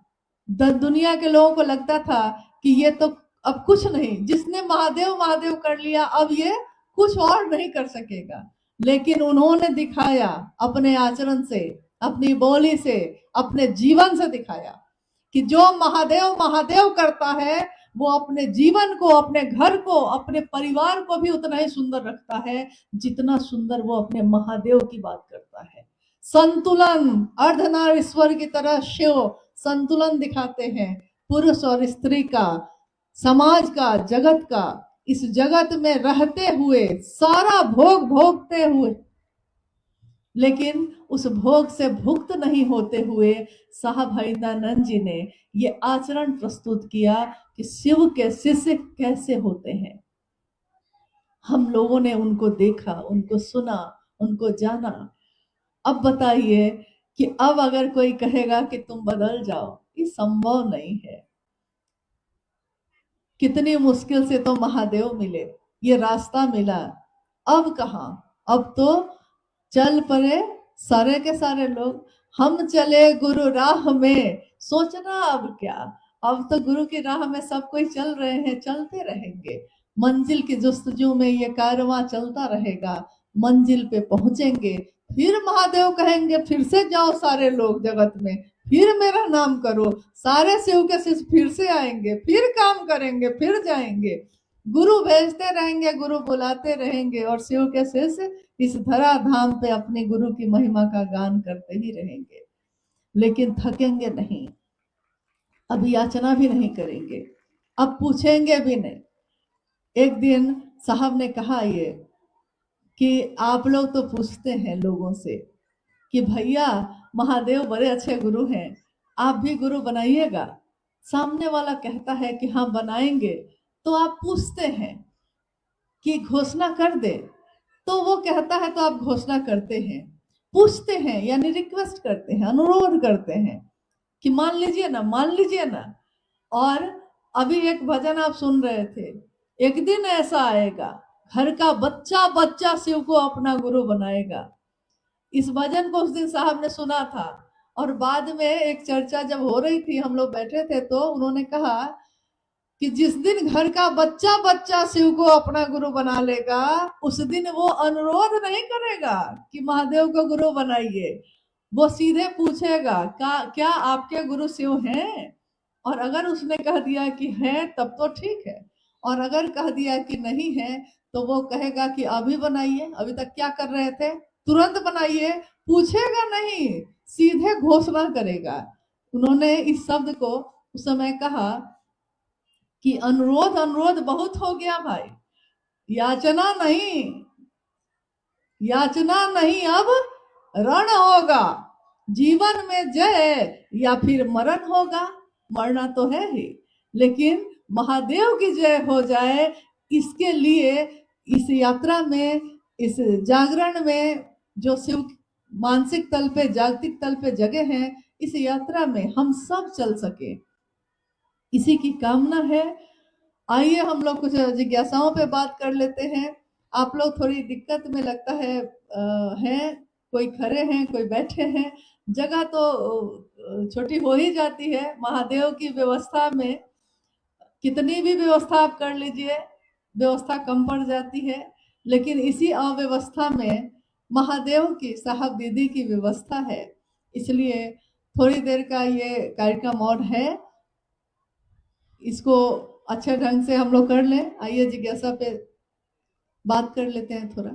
दुनिया के लोगों को लगता था कि ये तो अब कुछ नहीं, जिसने महादेव महादेव कर लिया अब ये कुछ और नहीं कर सकेगा। लेकिन उन्होंने दिखाया अपने आचरण से, अपनी बोली से, अपने जीवन से दिखाया कि जो महादेव महादेव करता है वो अपने जीवन को, अपने घर को, अपने परिवार को भी उतना ही सुंदर रखता है जितना सुंदर वो अपने महादेव की बात करता है। संतुलन, अर्धनारीश्वर की तरह शिव संतुलन दिखाते हैं, पुरुष और स्त्री का, समाज का, जगत का। इस जगत में रहते हुए, सारा भोग भोगते हुए, लेकिन उस भोग से भुक्त नहीं होते हुए साहब हरिंद्रानंद जी ने ये आचरण प्रस्तुत किया कि शिव के शिष्य कैसे होते हैं। हम लोगों ने उनको देखा, उनको सुना, उनको जाना। अब बताइए कि अब अगर कोई कहेगा कि तुम बदल जाओ, ये संभव नहीं है। कितनी मुश्किल से तो महादेव मिले, ये रास्ता मिला। अब कहाँ, अब तो चल पड़े सारे के सारे लोग, हम चले गुरु राह में, सोचना अब क्या। अब तो गुरु की राह में सब कोई चल रहे हैं, चलते रहेंगे। मंजिल की जुस्तजू में ये कारवां चलता रहेगा। मंजिल पे पहुंचेंगे, फिर महादेव कहेंगे फिर से जाओ सारे लोग जगत में, फिर मेरा नाम करो। सारे शिव के शिष्य फिर से आएंगे, फिर काम करेंगे, फिर जाएंगे। गुरु भेजते रहेंगे, गुरु बुलाते रहेंगे, और शिव के शिष्य इस धरा धाम पे अपने गुरु की महिमा का गान करते ही रहेंगे। लेकिन थकेंगे नहीं, अब याचना भी नहीं करेंगे, अब पूछेंगे भी नहीं। एक दिन साहब ने कहा ये कि आप लोग तो पूछते हैं लोगों से कि भैया महादेव बड़े अच्छे गुरु हैं, आप भी गुरु बनाइएगा। सामने वाला कहता है कि हाँ बनाएंगे, तो आप पूछते हैं कि घोषणा कर दे, तो वो कहता है तो आप घोषणा करते हैं। पूछते हैं यानी रिक्वेस्ट करते हैं, अनुरोध करते हैं कि मान लीजिए ना, मान लीजिए ना। और अभी एक भजन आप सुन रहे थे, एक दिन ऐसा आएगा घर का बच्चा बच्चा शिव को अपना गुरु बनाएगा। इस भजन को उस दिन साहब ने सुना था, और बाद में एक चर्चा जब हो रही थी, हम लोग बैठे थे, तो उन्होंने कहा कि जिस दिन घर का बच्चा बच्चा शिव को अपना गुरु बना लेगा, उस दिन वो अनुरोध नहीं करेगा कि महादेव को गुरु बनाइए। वो सीधे पूछेगा क्या आपके गुरु शिव हैं? और अगर उसने कह दिया कि है तब तो ठीक है, और अगर कह दिया कि नहीं है तो वो कहेगा कि अभी बनाइए, अभी तक क्या कर रहे थे, तुरंत बनाइए। पूछेगा नहीं, सीधे घोषणा करेगा। उन्होंने इस शब्द को उस समय कहा कि अनुरोध अनुरोध बहुत हो गया भाई, याचना नहीं, याचना नहीं, अब रण होगा। जीवन में जय या फिर मरण होगा। मरना तो है ही, लेकिन महादेव की जय हो जाए, इसके लिए इस यात्रा में, इस जागरण में जो शिव मानसिक तल पे, जागतिक तल पे जगह हैं, इस यात्रा में हम सब चल सके, इसी की कामना है। आइए हम लोग कुछ जिज्ञासाओं पे बात कर लेते हैं। आप लोग थोड़ी दिक्कत में लगता है हैं, कोई खड़े हैं कोई बैठे हैं, जगह तो छोटी हो ही जाती है। महादेव की व्यवस्था में कितनी भी व्यवस्था आप कर लीजिए, व्यवस्था कम पड़ जाती है, लेकिन इसी अव्यवस्था में महादेव की, साहब दीदी की व्यवस्था है। इसलिए थोड़ी देर का ये कार्यक्रम और है, इसको अच्छे ढंग से हम लोग कर लें। आइए जिज्ञासा पे बात कर लेते हैं थोड़ा।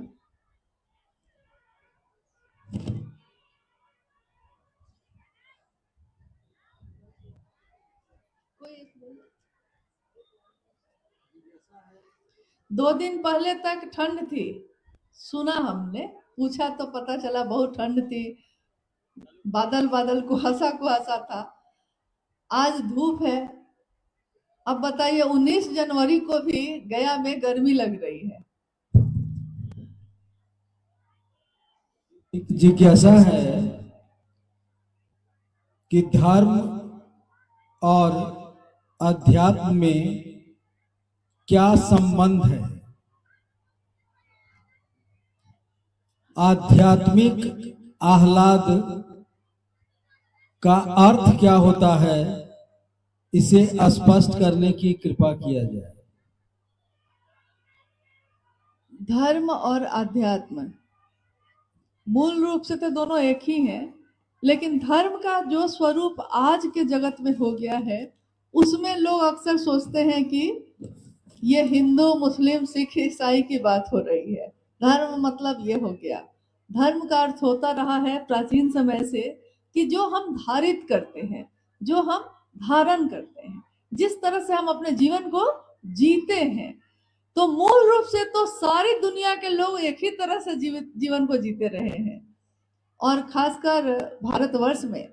2 दिन पहले तक ठंड थी, सुना हमने, पूछा तो पता चला बहुत ठंड थी, बादल बादल कुहासा था। आज धूप है। अब बताइए 19 जनवरी को भी गया में गर्मी लग रही है। एक जिज्ञासा है कि धर्म और अध्यात्म में क्या संबंध है? आध्यात्मिक आह्लाद का अर्थ क्या होता है, इसे स्पष्ट करने की कृपा किया जाए। धर्म और आध्यात्म मूल रूप से तो दोनों एक ही हैं, लेकिन धर्म का जो स्वरूप आज के जगत में हो गया है, उसमें लोग अक्सर सोचते हैं कि ये हिंदू मुस्लिम सिख ईसाई की बात हो रही है। धर्म मतलब ये हो गया। धर्म का अर्थ होता रहा है प्राचीन समय से कि जो हम धारित करते हैं, जो हम धारण करते हैं, जिस तरह से हम अपने जीवन को जीते हैं। तो मूल रूप से तो सारी दुनिया के लोग एक ही तरह से जीवन को जीते रहे हैं, और खासकर भारतवर्ष में।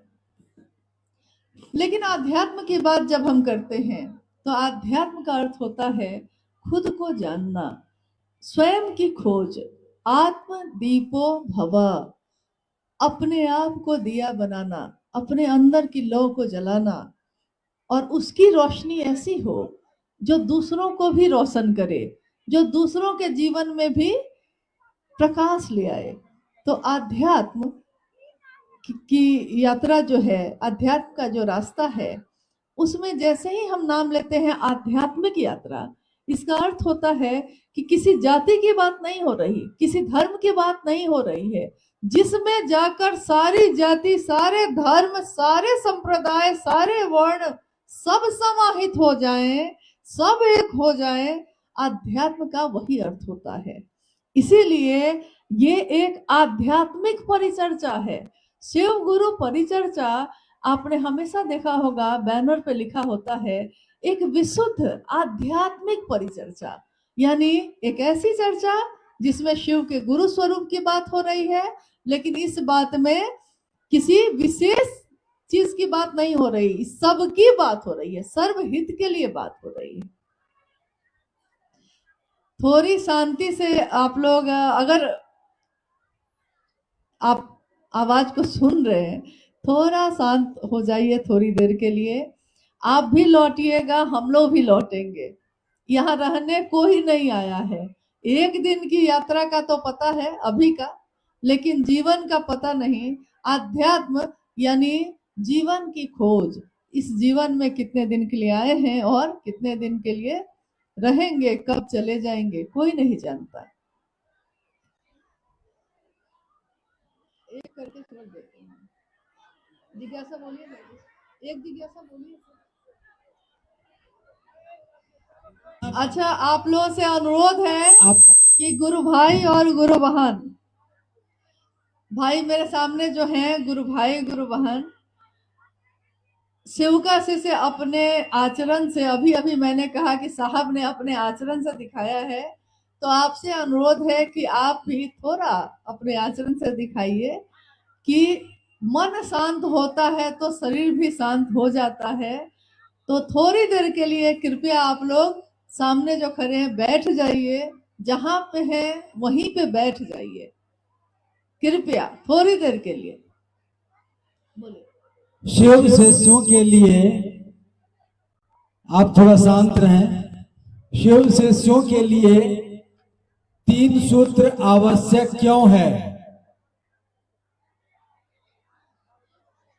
लेकिन अध्यात्म की बात जब हम करते हैं, तो अध्यात्म का अर्थ होता है खुद को जानना, स्वयं की खोज, आत्म दीपो भव, अपने आप को दिया बनाना, अपने अंदर की लौ को जलाना, और उसकी रोशनी ऐसी हो जो दूसरों को भी रोशन करे, जो दूसरों के जीवन में भी प्रकाश ले आए। तो आध्यात्म की यात्रा जो है, अध्यात्म का जो रास्ता है, उसमें जैसे ही हम नाम लेते हैं आध्यात्मिक यात्रा, इसका अर्थ होता है कि किसी जाति की बात नहीं हो रही, किसी धर्म की बात नहीं हो रही है, जिसमें जाकर सारी जाति, सारे धर्म, सारे संप्रदाय, सारे वर्ण सब समाहित हो जाएं, सब एक हो जाएं। आध्यात्म का वही अर्थ होता है। इसीलिए ये एक आध्यात्मिक परिचर्चा है। शिव गुरु परिचर्चा आपने हमेशा देखा होगा, बैनर पे लिखा होता है एक विशुद्ध आध्यात्मिक परिचर्चा, यानी एक ऐसी चर्चा जिसमें शिव के गुरु स्वरूप की बात हो रही है, लेकिन इस बात में किसी विशेष चीज की बात नहीं हो रही, सबकी बात हो रही है, सर्वहित के लिए बात हो रही है। थोड़ी शांति से आप लोग, अगर आप आवाज को सुन रहे हैं, थोड़ा शांत हो जाइए थोड़ी देर के लिए। आप भी लौटिएगा, हम लोग भी लौटेंगे। यहाँ रहने कोई नहीं आया है। एक दिन की यात्रा का तो पता है अभी का, लेकिन जीवन का पता नहीं। आध्यात्म यानी जीवन की खोज, इस जीवन में कितने दिन के लिए आए हैं और कितने दिन के लिए रहेंगे, कब चले जाएंगे, कोई नहीं जानता। एक करके छोड़ देते हैं। जिज्ञासा बोलिए, एक जिज्ञासा बोलिए। अच्छा, आप लोगों से अनुरोध है कि गुरु भाई और गुरु बहन, भाई मेरे सामने जो हैं गुरु भाई गुरु बहन, शिवका शिष्य अपने आचरण से, अभी अभी मैंने कहा कि साहब ने अपने आचरण से दिखाया है, तो आपसे अनुरोध है कि आप भी थोड़ा अपने आचरण से दिखाइए कि मन शांत होता है तो शरीर भी शांत हो जाता है। तो थोड़ी देर के लिए कृपया आप लोग सामने जो खड़े हैं बैठ जाइए, जहां पे हैं वहीं पे बैठ जाइए, कृपया थोड़ी देर के लिए। बोलिए। शिव शिष्यों के लिए आप थोड़ा शांत रहें। शिव शिष्यों के लिए 3 सूत्र आवश्यक क्यों है?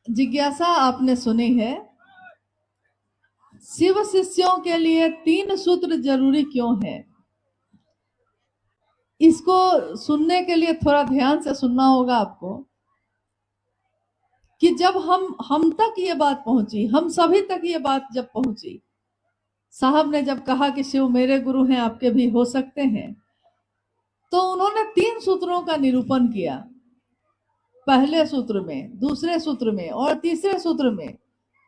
जिज्ञासा आपने सुनी है, शिव शिष्यों के लिए 3 सूत्र जरूरी क्यों है? इसको सुनने के लिए थोड़ा ध्यान से सुनना होगा आपको कि जब हम तक ये बात पहुंची, हम सभी तक ये बात जब पहुंची, साहब ने जब कहा कि शिव मेरे गुरु हैं, आपके भी हो सकते हैं, तो उन्होंने 3 सूत्रों का निरूपण किया। पहले सूत्र में, दूसरे सूत्र में और तीसरे सूत्र में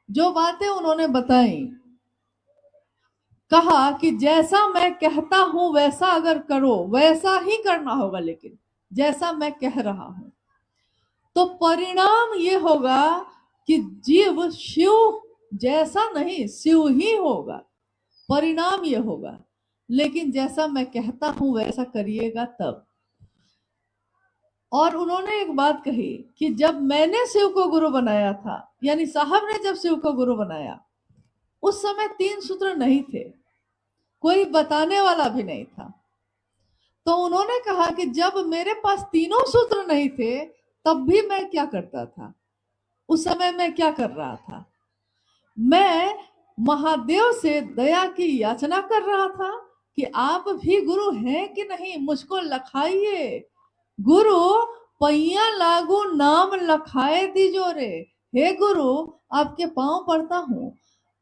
जो बातें उन्होंने बताई, कहा कि जैसा मैं कहता हूं वैसा अगर करो, वैसा ही करना होगा, लेकिन जैसा मैं कह रहा हूं, तो परिणाम ये होगा कि जीव शिव जैसा नहीं, शिव ही होगा। परिणाम ये होगा, लेकिन जैसा मैं कहता हूं वैसा करिएगा तब। और उन्होंने एक बात कही कि जब मैंने शिव को गुरु बनाया था, यानी साहब ने जब शिव को गुरु बनाया, उस समय 3 सूत्र नहीं थे, कोई बताने वाला भी नहीं था। तो उन्होंने कहा कि जब मेरे पास तीनों सूत्र नहीं थे, तब भी मैं क्या करता था, उस समय मैं क्या कर रहा था? मैं महादेव से दया की याचना कर रहा था कि आप भी गुरु हैं कि नहीं, मुझको लखाइए। गुरु पैया लागू नाम लखाए दीजो रे। हे गुरु, आपके पांव पड़ता हूं,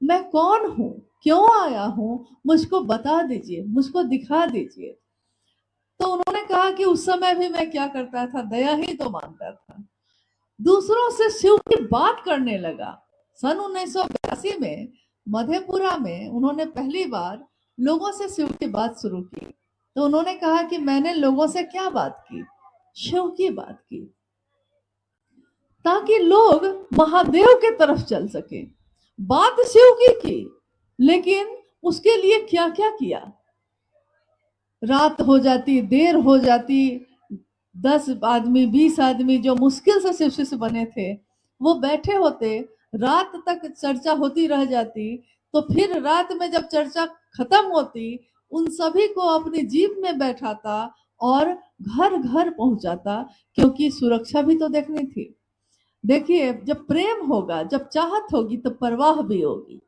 मैं कौन हूं, क्यों आया हूं, मुझको बता दीजिए, मुझको दिखा दीजिए। तो उन्होंने कहा कि उस समय भी मैं क्या करता था, दया ही तो मांगता था, दूसरों से शिव की बात करने लगा। सन 1982 में मधेपुरा में उन्होंने पहली बार लोगों से शिव की बात शुरू की। तो उन्होंने कहा कि मैंने लोगों से क्या बात की, शिव की बात की, ताकि लोग महादेव के तरफ चल सके। बात शिव की, लेकिन उसके लिए क्या क्या किया। रात हो जाती, देर हो जाती, 10 आदमी 20 आदमी जो मुश्किल से शिव शिष्य बने थे, वो बैठे होते, रात तक चर्चा होती रह जाती। तो फिर रात में जब चर्चा खत्म होती, उन सभी को अपनी जीप में बैठाता और घर घर पहुंचाता, क्योंकि सुरक्षा भी तो देखनी थी। देखिए, जब प्रेम होगा, जब चाहत होगी, तो परवाह भी होगी।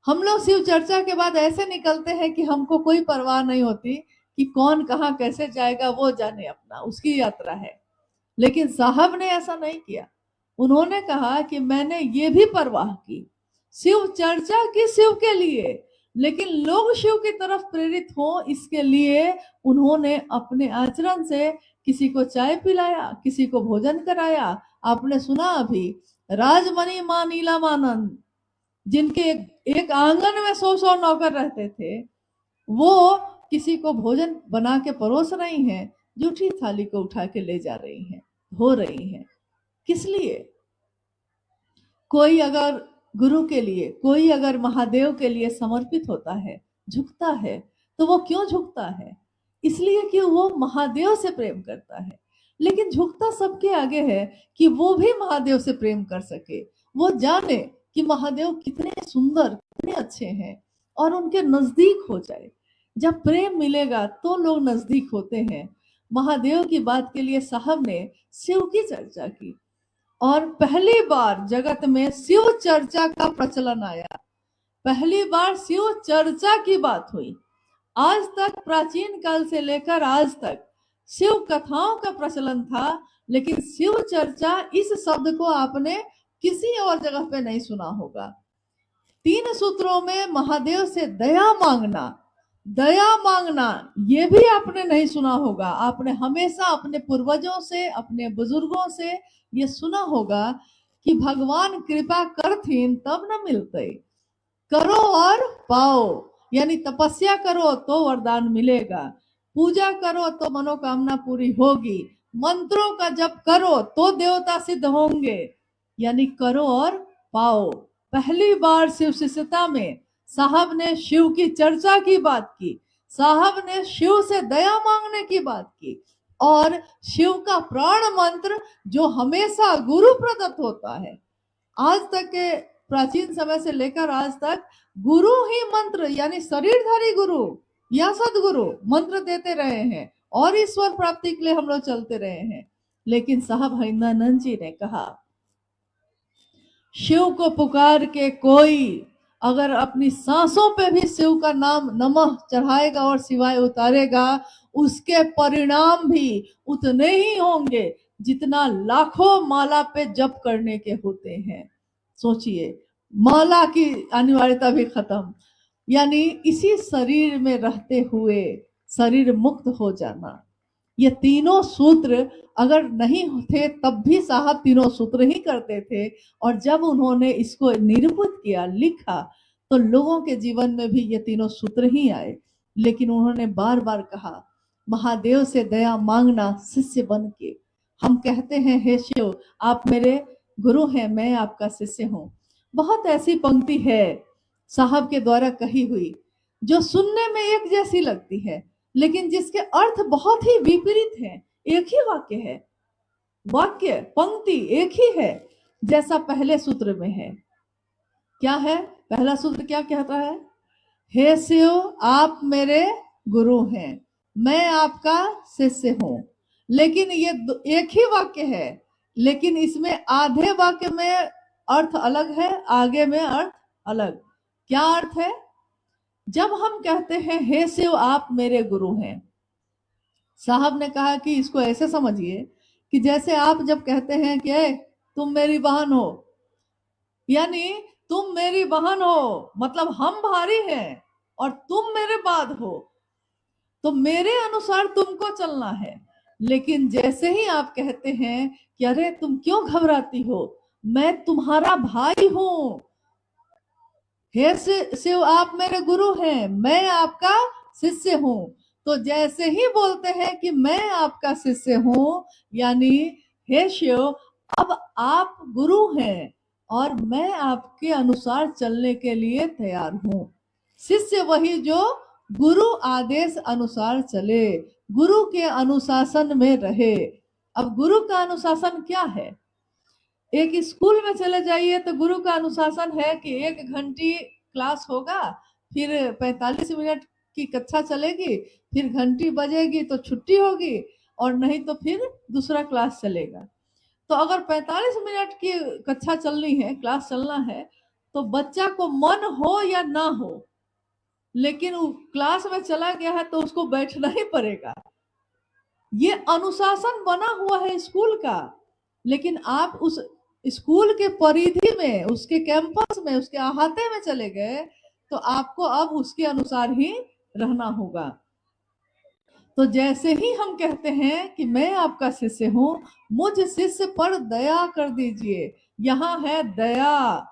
हम लोग शिव चर्चा के बाद ऐसे निकलते हैं कि हमको कोई परवाह नहीं होती कि कौन कहाँ कैसे जाएगा, वो जाने, अपना उसकी यात्रा है। लेकिन साहब ने ऐसा नहीं किया। उन्होंने कहा कि मैंने ये भी परवाह की, शिव चर्चा की शिव के लिए, लेकिन लोग शिव की तरफ प्रेरित हो, इसके लिए उन्होंने अपने आचरण से किसी को चाय पिलाया, किसी को भोजन कराया। आपने सुना अभी, राजमणि मां नीलमानंद, जिनके एक आंगन में 100 नौकर रहते थे, वो किसी को भोजन बना के परोस रही हैं, जूठी थाली को उठा के ले जा रही हैं, धो रही हैं। किस लिए? कोई अगर गुरु के लिए, कोई अगर महादेव के लिए समर्पित होता है, झुकता है, तो वो क्यों झुकता है? इसलिए कि वो महादेव से प्रेम करता है। लेकिन झुकता सबके आगे है कि वो भी महादेव से प्रेम कर सके, वो जाने कि महादेव कितने सुंदर, कितने अच्छे हैं, और उनके नजदीक हो जाए। जब प्रेम मिलेगा तो लोग नजदीक होते हैं। महादेव की बात के लिए साहब ने शिव की चर्चा की, और पहली बार जगत में शिव चर्चा का प्रचलन आया। पहली बार शिव चर्चा की बात हुई। आज तक, प्राचीन काल से लेकर आज तक शिव कथाओं का प्रचलन था, लेकिन शिव चर्चा इस शब्द को आपने किसी और जगह पे नहीं सुना होगा। 3 सूत्रों में महादेव से दया मांगना, दया मांगना, ये भी आपने नहीं सुना होगा। आपने हमेशा अपने पूर्वजों से, अपने बुजुर्गों से ये सुना होगा कि भगवान कृपा करथिन तब न मिलते, करो और पाओ। यानी तपस्या करो तो वरदान मिलेगा, पूजा करो तो मनोकामना पूरी होगी, मंत्रों का जप करो तो देवता सिद्ध होंगे। यानी करो और पाओ। पहली बार शिव शिष्यता में साहब ने शिव की चर्चा की बात की, साहब ने शिव से दया मांगने की बात की, और शिव का प्राण मंत्र जो हमेशा गुरु प्रदत्त होता है। आज तक के प्राचीन समय से लेकर आज तक गुरु ही मंत्र, यानी शरीरधारी गुरु या सदगुरु मंत्र देते रहे हैं, और ईश्वर प्राप्ति के लिए हम लोग चलते रहे हैं। लेकिन साहब हरिंद्रानंद जी ने कहा, शिव को पुकार के कोई अगर अपनी सांसों पे भी शिव का नाम नमः चढ़ाएगा और सिवाय उतारेगा, उसके परिणाम भी उतने ही होंगे जितना लाखों माला पे जप करने के होते हैं। सोचिए, माला की अनिवार्यता भी खत्म, यानी इसी शरीर में रहते हुए शरीर मुक्त हो जाना। ये तीनों सूत्र अगर नहीं थे तब भी साहब तीनों सूत्र ही करते थे, और जब उन्होंने इसको निरूपित किया, लिखा, तो लोगों के जीवन में भी ये तीनों सूत्र ही आए। लेकिन उन्होंने बार बार कहा, महादेव से दया मांगना शिष्य बन के। हम कहते हैं, हे शिव आप मेरे गुरु हैं, मैं आपका शिष्य हूँ। बहुत ऐसी पंक्ति है साहब के द्वारा कही हुई जो सुनने में एक जैसी लगती है, लेकिन जिसके अर्थ बहुत ही विपरीत है। एक ही वाक्य है, वाक्य पंक्ति एक ही है, जैसा पहले सूत्र में है। क्या है पहला सूत्र? क्या कहता है? हे शिव आप मेरे गुरु हैं, मैं आपका शिष्य हूं। लेकिन ये एक ही वाक्य है, लेकिन इसमें आधे वाक्य में अर्थ अलग है, आगे में अर्थ अलग। क्या अर्थ है? जब हम कहते हैं हे शिव आप मेरे गुरु हैं, साहब ने कहा कि इसको ऐसे समझिए कि जैसे आप जब कहते हैं कि तुम मेरी बहन हो, यानी तुम मेरी बहन हो, मतलब हम भारी हैं और तुम मेरे बाद हो, तो मेरे अनुसार तुमको चलना है। लेकिन जैसे ही आप कहते हैं कि अरे तुम क्यों घबराती हो, मैं तुम्हारा भाई हूं, हे शिव आप मेरे गुरु हैं, मैं आपका शिष्य हूं, तो जैसे ही बोलते हैं कि मैं आपका शिष्य हूं, यानी हे शिव अब आप गुरु हैं और मैं आपके अनुसार चलने के लिए तैयार हूं। शिष्य वही जो गुरु आदेश अनुसार चले, गुरु के अनुशासन में रहे। अब गुरु का अनुशासन क्या है? एक स्कूल में चले जाइए तो गुरु का अनुशासन है कि 1 घंटी क्लास होगा, फिर 45 मिनट की कक्षा चलेगी, फिर घंटी बजेगी तो छुट्टी होगी, और नहीं तो फिर दूसरा क्लास चलेगा। तो अगर 45 मिनट की कक्षा चलनी है, क्लास चलना है, तो बच्चा को मन हो या ना हो, लेकिन क्लास में चला गया है तो उसको बैठना ही पड़ेगा। ये अनुशासन बना हुआ है स्कूल का। लेकिन आप उस स्कूल के परिधि में, उसके कैंपस में, उसके अहाते में चले गए तो आपको अब उसके अनुसार ही रहना होगा। तो जैसे ही हम कहते हैं कि मैं आपका शिष्य हूं, मुझ शिष्य पर दया कर दीजिए, यहाँ है दया।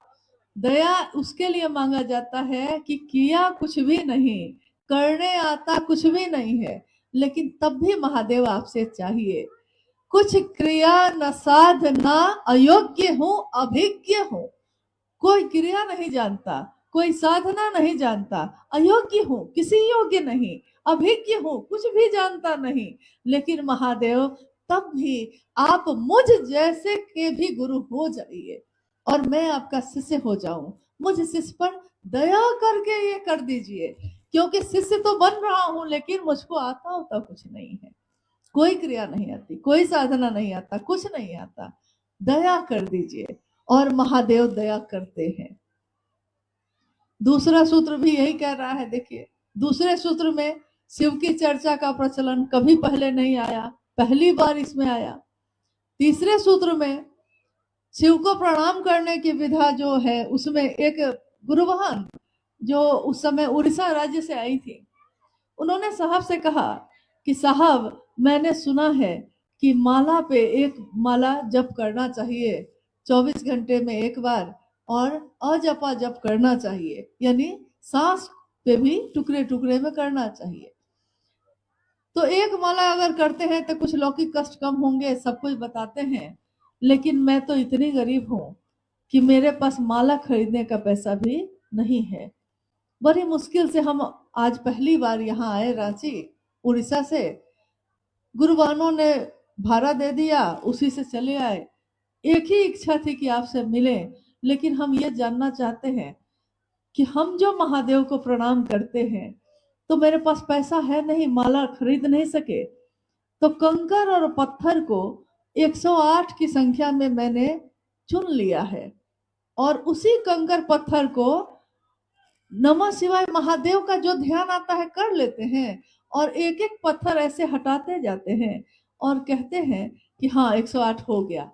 दया उसके लिए मांगा जाता है कि किया कुछ भी नहीं, करने आता कुछ भी नहीं है, लेकिन तब भी महादेव आपसे चाहिए। कुछ क्रिया न साधना, अयोग्य हूं अभिज्ञ हूं। कोई क्रिया नहीं जानता, कोई साधना नहीं जानता, अयोग्य हूं, किसी योग्य नहीं, अभिज्ञ हूं, कुछ भी जानता नहीं, लेकिन महादेव तब भी आप मुझ जैसे के भी गुरु हो जाइए और मैं आपका शिष्य हो जाऊं। मुझ शिष्य पर दया करके ये कर दीजिए, क्योंकि शिष्य तो बन रहा हूं, लेकिन मुझको आता होता कुछ नहीं है, कोई क्रिया नहीं आती, कोई साधना नहीं आता, कुछ नहीं आता, दया कर दीजिए। और महादेव दया करते हैं। दूसरा सूत्र भी यही कह रहा है। देखिए, दूसरे सूत्र में शिव की चर्चा का प्रचलन कभी पहले नहीं आया, पहली बार इसमें आया। तीसरे सूत्र में शिव को प्रणाम करने की विधा जो है, उसमें एक गुरुबहन जो उस समय उड़ीसा राज्य से आई थी, उन्होंने साहब से कहा कि साहब, मैंने सुना है कि माला पे एक माला जप करना चाहिए 24 घंटे में एक बार, और अजपा जप करना चाहिए, यानी सांस पे भी टुकड़े टुकड़े में करना चाहिए। तो एक माला अगर करते हैं तो कुछ लौकिक कष्ट कम होंगे, सब कुछ बताते हैं, लेकिन मैं तो इतनी गरीब हूं कि मेरे पास माला खरीदने का पैसा भी नहीं है। बड़ी मुश्किल से हम आज पहली बार यहाँ आए रांची उड़ीसा से, गुरुबानों ने भाड़ा दे दिया, उसी से चले आए। एक ही इच्छा थी कि आपसे मिले, लेकिन हम ये जानना चाहते हैं कि हम जो महादेव को प्रणाम करते हैं, तो मेरे पास पैसा है नहीं, माला खरीद नहीं सके, तो कंकर और पत्थर को 108 की संख्या में मैंने चुन लिया है, और उसी कंकर पत्थर को नमः शिवाय महादेव का जो ध्यान आता है कर लेते हैं, और एक एक पत्थर ऐसे हटाते जाते हैं और कहते हैं कि हाँ 108 हो गया।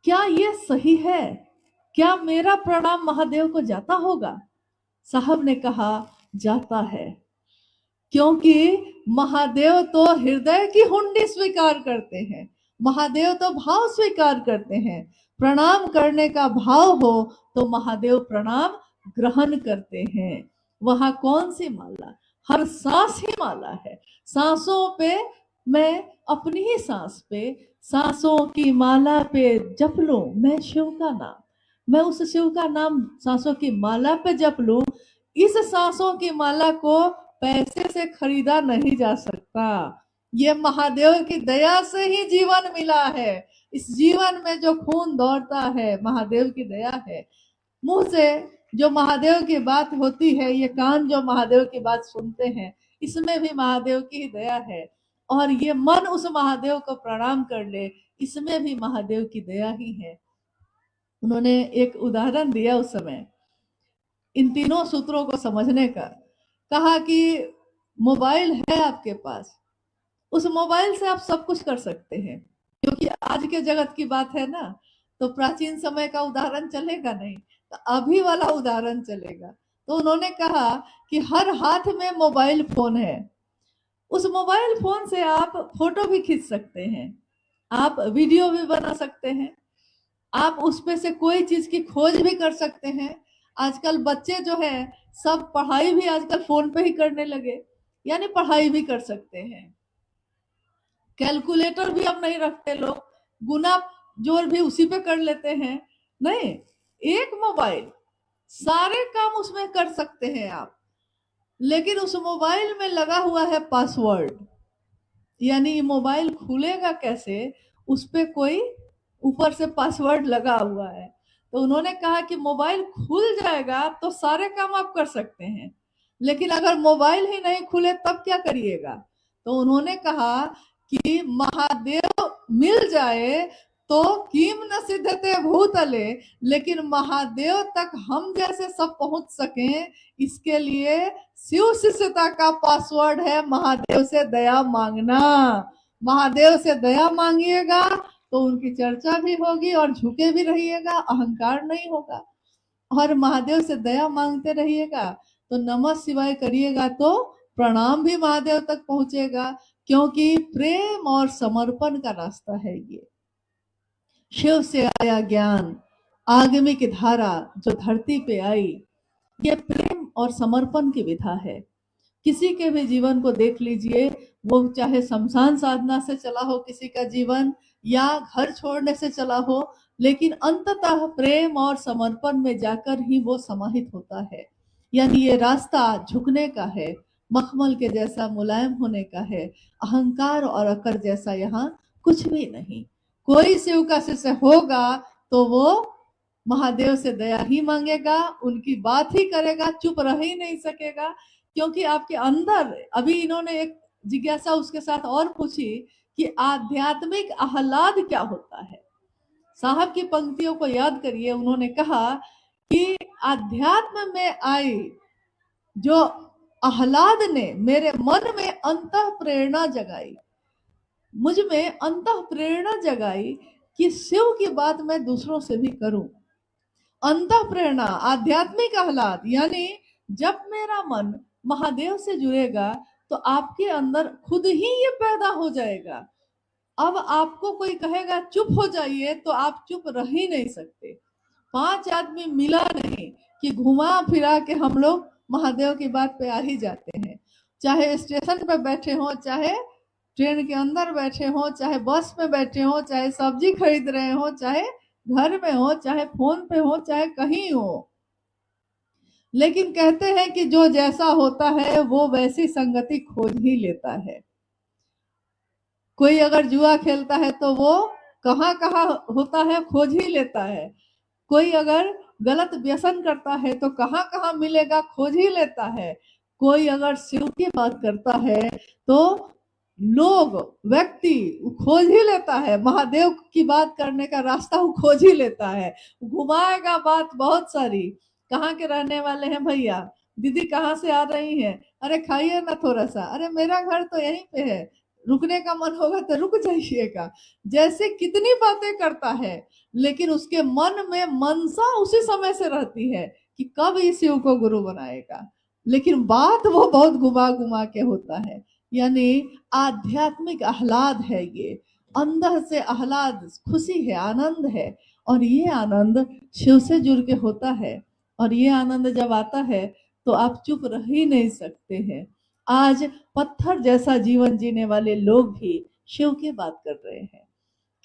क्या ये सही है? क्या मेरा प्रणाम महादेव को जाता होगा? साहब ने कहा जाता है, क्योंकि महादेव तो हृदय की हुंडी स्वीकार करते हैं, महादेव तो भाव स्वीकार करते हैं। प्रणाम करने का भाव हो तो महादेव प्रणाम ग्रहण करते हैं। वहां कौन सी माला? हर सांस ही माला है। सांसों पे मैं अपनी ही सांस पे, सांसों की माला पे जप लूं मैं शिव का नाम, मैं उस शिव का नाम सांसों की माला पे जप लूं। इस सांसों की माला को पैसे से खरीदा नहीं जा सकता, ये महादेव की दया से ही जीवन मिला है। इस जीवन में जो खून दौड़ता है महादेव की दया है। मुंह से जो महादेव की बात होती है, ये कान जो महादेव की बात सुनते हैं, इसमें भी महादेव की ही दया है। और ये मन उस महादेव को प्रणाम कर ले, इसमें भी महादेव की दया ही है। उन्होंने एक उदाहरण दिया उस समय इन तीनों सूत्रों को समझने का। कहा कि मोबाइल है आपके पास, उस मोबाइल से आप सब कुछ कर सकते हैं, क्योंकि आज के जगत की बात है ना, तो प्राचीन समय का उदाहरण चलेगा नहीं, तो अभी वाला उदाहरण चलेगा। तो उन्होंने कहा कि हर हाथ में मोबाइल फोन है, उस मोबाइल फोन से आप फोटो भी खींच सकते हैं, आप वीडियो भी बना सकते हैं, आप उस पे से कोई चीज की खोज भी कर सकते हैं। आजकल बच्चे जो है सब पढ़ाई भी आजकल फोन पे ही करने लगे, यानी पढ़ाई भी कर सकते हैं। कैलकुलेटर भी अब नहीं रखते लोग, गुना जोड़ भी उसी पे कर लेते हैं। नहीं, एक मोबाइल, सारे काम उसमें कर सकते हैं आप। लेकिन उस मोबाइल में लगा हुआ है पासवर्ड, यानी ये मोबाइल खुलेगा कैसे, उस पे कोई ऊपर से पासवर्ड लगा हुआ है। तो उन्होंने कहा कि मोबाइल खुल जाएगा तो सारे काम आप कर सकते हैं, लेकिन अगर मोबाइल ही नहीं खुले तब क्या करिएगा? तो उन्होंने कहा कि महादेव मिल जाए तो किम न सिद्धते भूतले, लेकिन महादेव तक हम जैसे सब पहुंच सकें, इसके लिए शिव शिष्यता का पासवर्ड है महादेव से दया मांगना। महादेव से दया मांगिएगा तो उनकी चर्चा भी होगी और झुके भी रहिएगा, अहंकार नहीं होगा। और महादेव से दया मांगते रहिएगा तो नमः शिवाय करिएगा तो प्रणाम भी महादेव तक पहुंचेगा, क्योंकि प्रेम और समर्पण का रास्ता है ये। शिव से आया ज्ञान, आगमिक धारा जो धरती पे आई, ये प्रेम और समर्पण की विधा है। किसी के भी जीवन को देख लीजिए, वो चाहे शमशान साधना से चला हो किसी का जीवन या घर छोड़ने से चला हो, लेकिन अंततः प्रेम और समर्पण में जाकर ही वो समाहित होता है। यानी ये रास्ता झुकने का है, मखमल के जैसा मुलायम होने का है, अहंकार और अकर जैसा यहाँ कुछ भी नहीं। कोई शिव का शिष्य होगा तो वो महादेव से दया ही मांगेगा, उनकी बात ही करेगा, चुप रह ही नहीं सकेगा। क्योंकि आपके अंदर, अभी इन्होंने एक जिज्ञासा उसके साथ और पूछी कि आध्यात्मिक आह्लाद क्या होता है। साहब की पंक्तियों को याद करिए, उन्होंने कहा कि आध्यात्म में आई जो आह्लाद ने मेरे मन में अंतः प्रेरणा जगाई, मुझ में अंतः प्रेरणा जगाई कि शिव की बात मैं दूसरों से भी करूं। अंतः प्रेरणा, आध्यात्मिक आह्लाद, यानी जब मेरा मन महादेव से जुड़ेगा तो आपके अंदर खुद ही ये पैदा हो जाएगा। अब आपको कोई कहेगा चुप हो जाइए तो आप चुप रह ही नहीं सकते। 5 आदमी मिला नहीं कि घुमा फिरा के हम लोग महादेव की बात पे आ ही जाते हैं। चाहे स्टेशन पे बैठे हो, चाहे ट्रेन के अंदर बैठे हो, चाहे बस में बैठे हो, चाहे सब्जी खरीद रहे हो, चाहे घर में हो, चाहे फोन पे हो, चाहे कहीं हो, लेकिन कहते हैं कि जो जैसा होता है वो वैसी संगति खोज ही लेता है। कोई अगर जुआ खेलता है तो वो कहाँ कहाँ होता है खोज ही लेता है। कोई अगर गलत व्यसन करता है तो कहाँ कहाँ मिलेगा खोज ही लेता है। कोई अगर शिव की बात करता है तो लोग, व्यक्ति खोज ही लेता है। महादेव की बात करने का रास्ता वो खोज ही लेता है, घुमाएगा बात बहुत सारी। कहाँ के रहने वाले हैं भैया, दीदी कहाँ से आ रही हैं, अरे खाइए ना थोड़ा सा, अरे मेरा घर तो यहीं पे है, रुकने का मन होगा तो रुक जाइएगा। जैसे कितनी बातें करता है, लेकिन उसके मन में मनसा उसी समय से रहती है कि कब इस शिव को गुरु बनाएगा, लेकिन बात वो बहुत घुमा घुमा के होता है। यानी आध्यात्मिक आह्लाद है ये, अंदर से आह्लाद, खुशी है, आनंद है, और ये आनंद शिव से जुड़ के होता है। और ये आनंद जब आता है तो आप चुप रह ही नहीं सकते हैं। आज पत्थर जैसा जीवन जीने वाले लोग भी शिव की बात कर रहे हैं।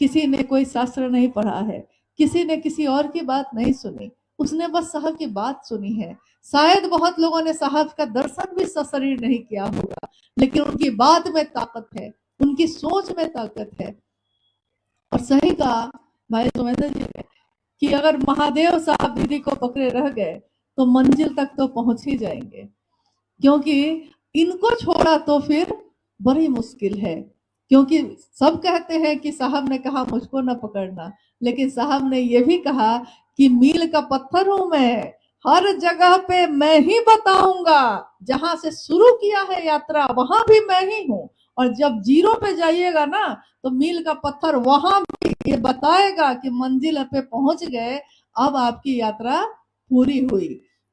किसी ने कोई शास्त्र नहीं पढ़ा है, किसी ने किसी और की बात नहीं सुनी, उसने बस साहब की बात सुनी है। शायद बहुत लोगों ने साहब का दर्शन भी सशरीर नहीं किया होगा, लेकिन उनकी बात में ताकत है, उनकी सोच में ताकत है। और सही कहा भाई सुमेंद्र जी ने कि अगर महादेव साहब दीदी को पकड़े रह गए तो मंजिल तक तो पहुंच ही जाएंगे, क्योंकि इनको छोड़ा तो फिर बड़ी मुश्किल है। क्योंकि सब कहते हैं कि साहब ने कहा मुझको न पकड़ना, लेकिन साहब ने यह भी कहा कि मील का पत्थर हूं मैं, हर जगह पे मैं ही बताऊंगा, जहां से शुरू किया है यात्रा वहां भी मैं ही हूं, और जब जीरो पे जाइएगा ना तो मील का पत्थर वहां भी ये बताएगा कि मंजिल पे पहुंच गए, अब आपकी यात्रा पूरी हुई।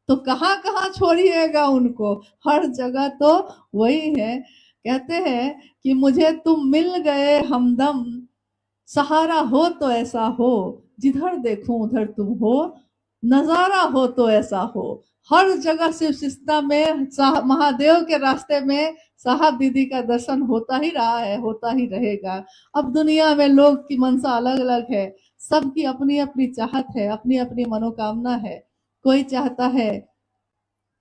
तो कहाँ कहाँ छोड़िएगा उनको, हर जगह तो वही है। कहते हैं कि मुझे तुम मिल गए हमदम, सहारा हो तो ऐसा हो, जिधर देखूं उधर तुम हो, नजारा हो तो ऐसा हो। हर जगह शिव सिस्ता में महादेव के रास्ते में साहब दीदी का दर्शन होता ही रहा है, होता ही रहेगा। अब दुनिया में लोग की मनसा अलग अलग है, सबकी अपनी अपनी चाहत है, अपनी अपनी मनोकामना है। कोई चाहता है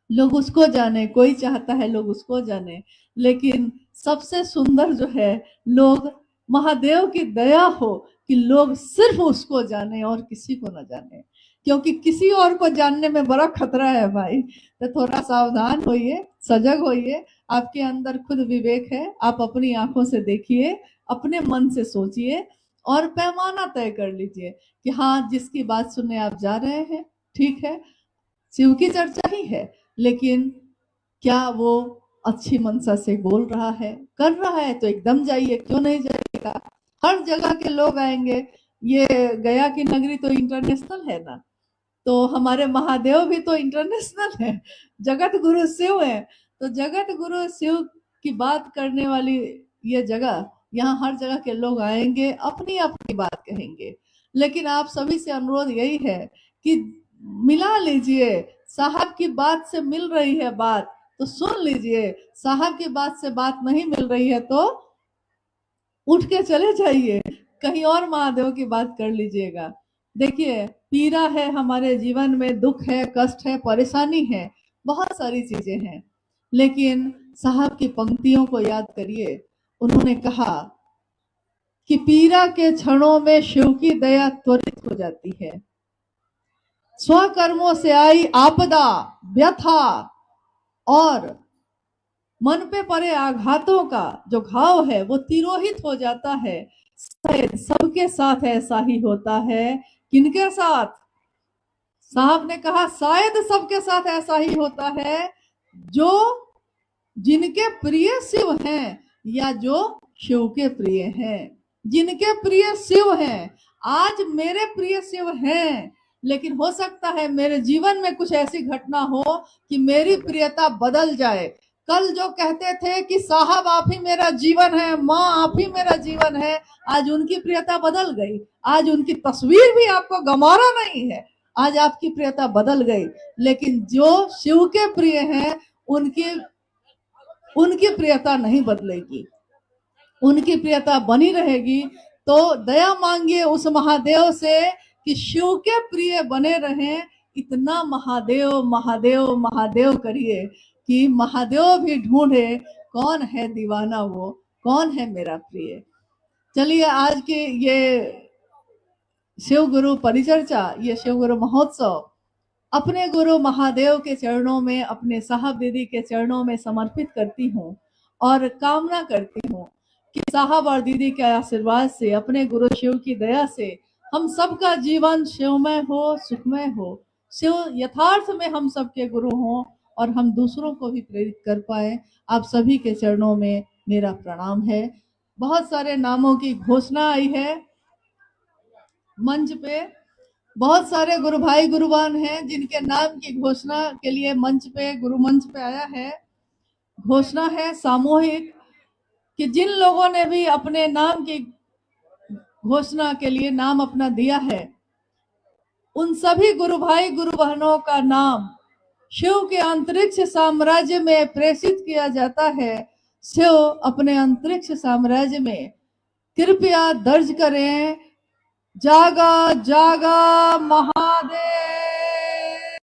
लोग उसको जाने, कोई चाहता है लोग उसको जाने, लेकिन सबसे सुंदर जो है, लोग महादेव की दया हो कि लोग सिर्फ उसको जाने और किसी को न जाने। क्योंकि किसी और को जानने में बड़ा खतरा है भाई, तो थोड़ा सावधान होइए, सजग होइए। आपके अंदर खुद विवेक है, आप अपनी आंखों से देखिए, अपने मन से सोचिए और पैमाना तय कर लीजिए कि हाँ, जिसकी बात सुनने आप जा रहे हैं ठीक है, शिव की चर्चा ही है, लेकिन क्या वो अच्छी मनसा से बोल रहा है, कर रहा है तो एकदम जाइए, क्यों नहीं जाइएगा। हर जगह के लोग आएंगे। ये गया की नगरी तो इंटरनेशनल है ना, तो हमारे महादेव भी तो इंटरनेशनल है, जगत गुरु शिव है। तो जगत गुरु शिव की बात करने वाली ये जगह, यहाँ हर जगह के लोग आएंगे, अपनी अपनी बात कहेंगे। लेकिन आप सभी से अनुरोध यही है कि मिला लीजिए, साहब की बात से मिल रही है बात तो सुन लीजिए, साहब की बात से बात नहीं मिल रही है तो उठ के चले जाइए, कहीं और महादेव की बात कर लीजिएगा। देखिए, पीड़ा है हमारे जीवन में, दुख है, कष्ट है, परेशानी है, बहुत सारी चीजें हैं, लेकिन साहब की पंक्तियों को याद करिए। उन्होंने कहा कि पीड़ा के क्षणों में शिव की दया त्वरित हो जाती है। स्वकर्मों से आई आपदा, व्यथा और मन पे पड़े आघातों का जो घाव है वो तिरोहित हो जाता है। शायद सबके साथ ऐसा ही होता है। किनके साथ? साहब ने कहा शायद सबके साथ ऐसा ही होता है जो जिनके प्रिय शिव हैं या जो शिव के प्रिय हैं। जिनके प्रिय शिव हैं, आज मेरे प्रिय शिव हैं, लेकिन हो सकता है मेरे जीवन में कुछ ऐसी घटना हो कि मेरी प्रियता बदल जाए। कल जो कहते थे कि साहब आप ही मेरा जीवन है, माँ आप ही मेरा जीवन है, आज उनकी प्रियता बदल गई। आज उनकी तस्वीर भी आपको गंवारा नहीं है, आज आपकी प्रियता बदल गई। लेकिन जो शिव के प्रिय हैं उनकी प्रियता नहीं बदलेगी, उनकी प्रियता बनी रहेगी। तो दया मांगिए उस महादेव से कि शिव के प्रिय बने रहें। इतना महादेव महादेव महादेव करिए कि महादेव भी ढूंढे कौन है दीवाना, वो कौन है मेरा प्रिय। चलिए, आज के ये शिव गुरु परिचर्चा, ये शिव गुरु महोत्सव अपने गुरु महादेव के चरणों में, अपने साहब दीदी के चरणों में समर्पित करती हूँ और कामना करती हूँ कि साहब और दीदी के आशीर्वाद से, अपने गुरु शिव की दया से हम सबका जीवन शिवमय हो, सुखमय हो, शिव यथार्थ में हम सबके गुरु हों और हम दूसरों को भी प्रेरित कर पाए। आप सभी के चरणों में मेरा प्रणाम है। बहुत सारे नामों की घोषणा आई है मंच पे, बहुत सारे गुरु भाई गुरुवान हैं जिनके नाम की घोषणा के लिए मंच पे, गुरु मंच पे आया है। घोषणा है सामूहिक कि जिन लोगों ने भी अपने नाम की घोषणा के लिए नाम अपना दिया है, उन सभी गुरु भाई गुरु बहनों का नाम शिव के अंतरिक्ष साम्राज्य में प्रेषित किया जाता है। शिव अपने अंतरिक्ष साम्राज्य में कृपया दर्ज करें, जागा जागा महादेव।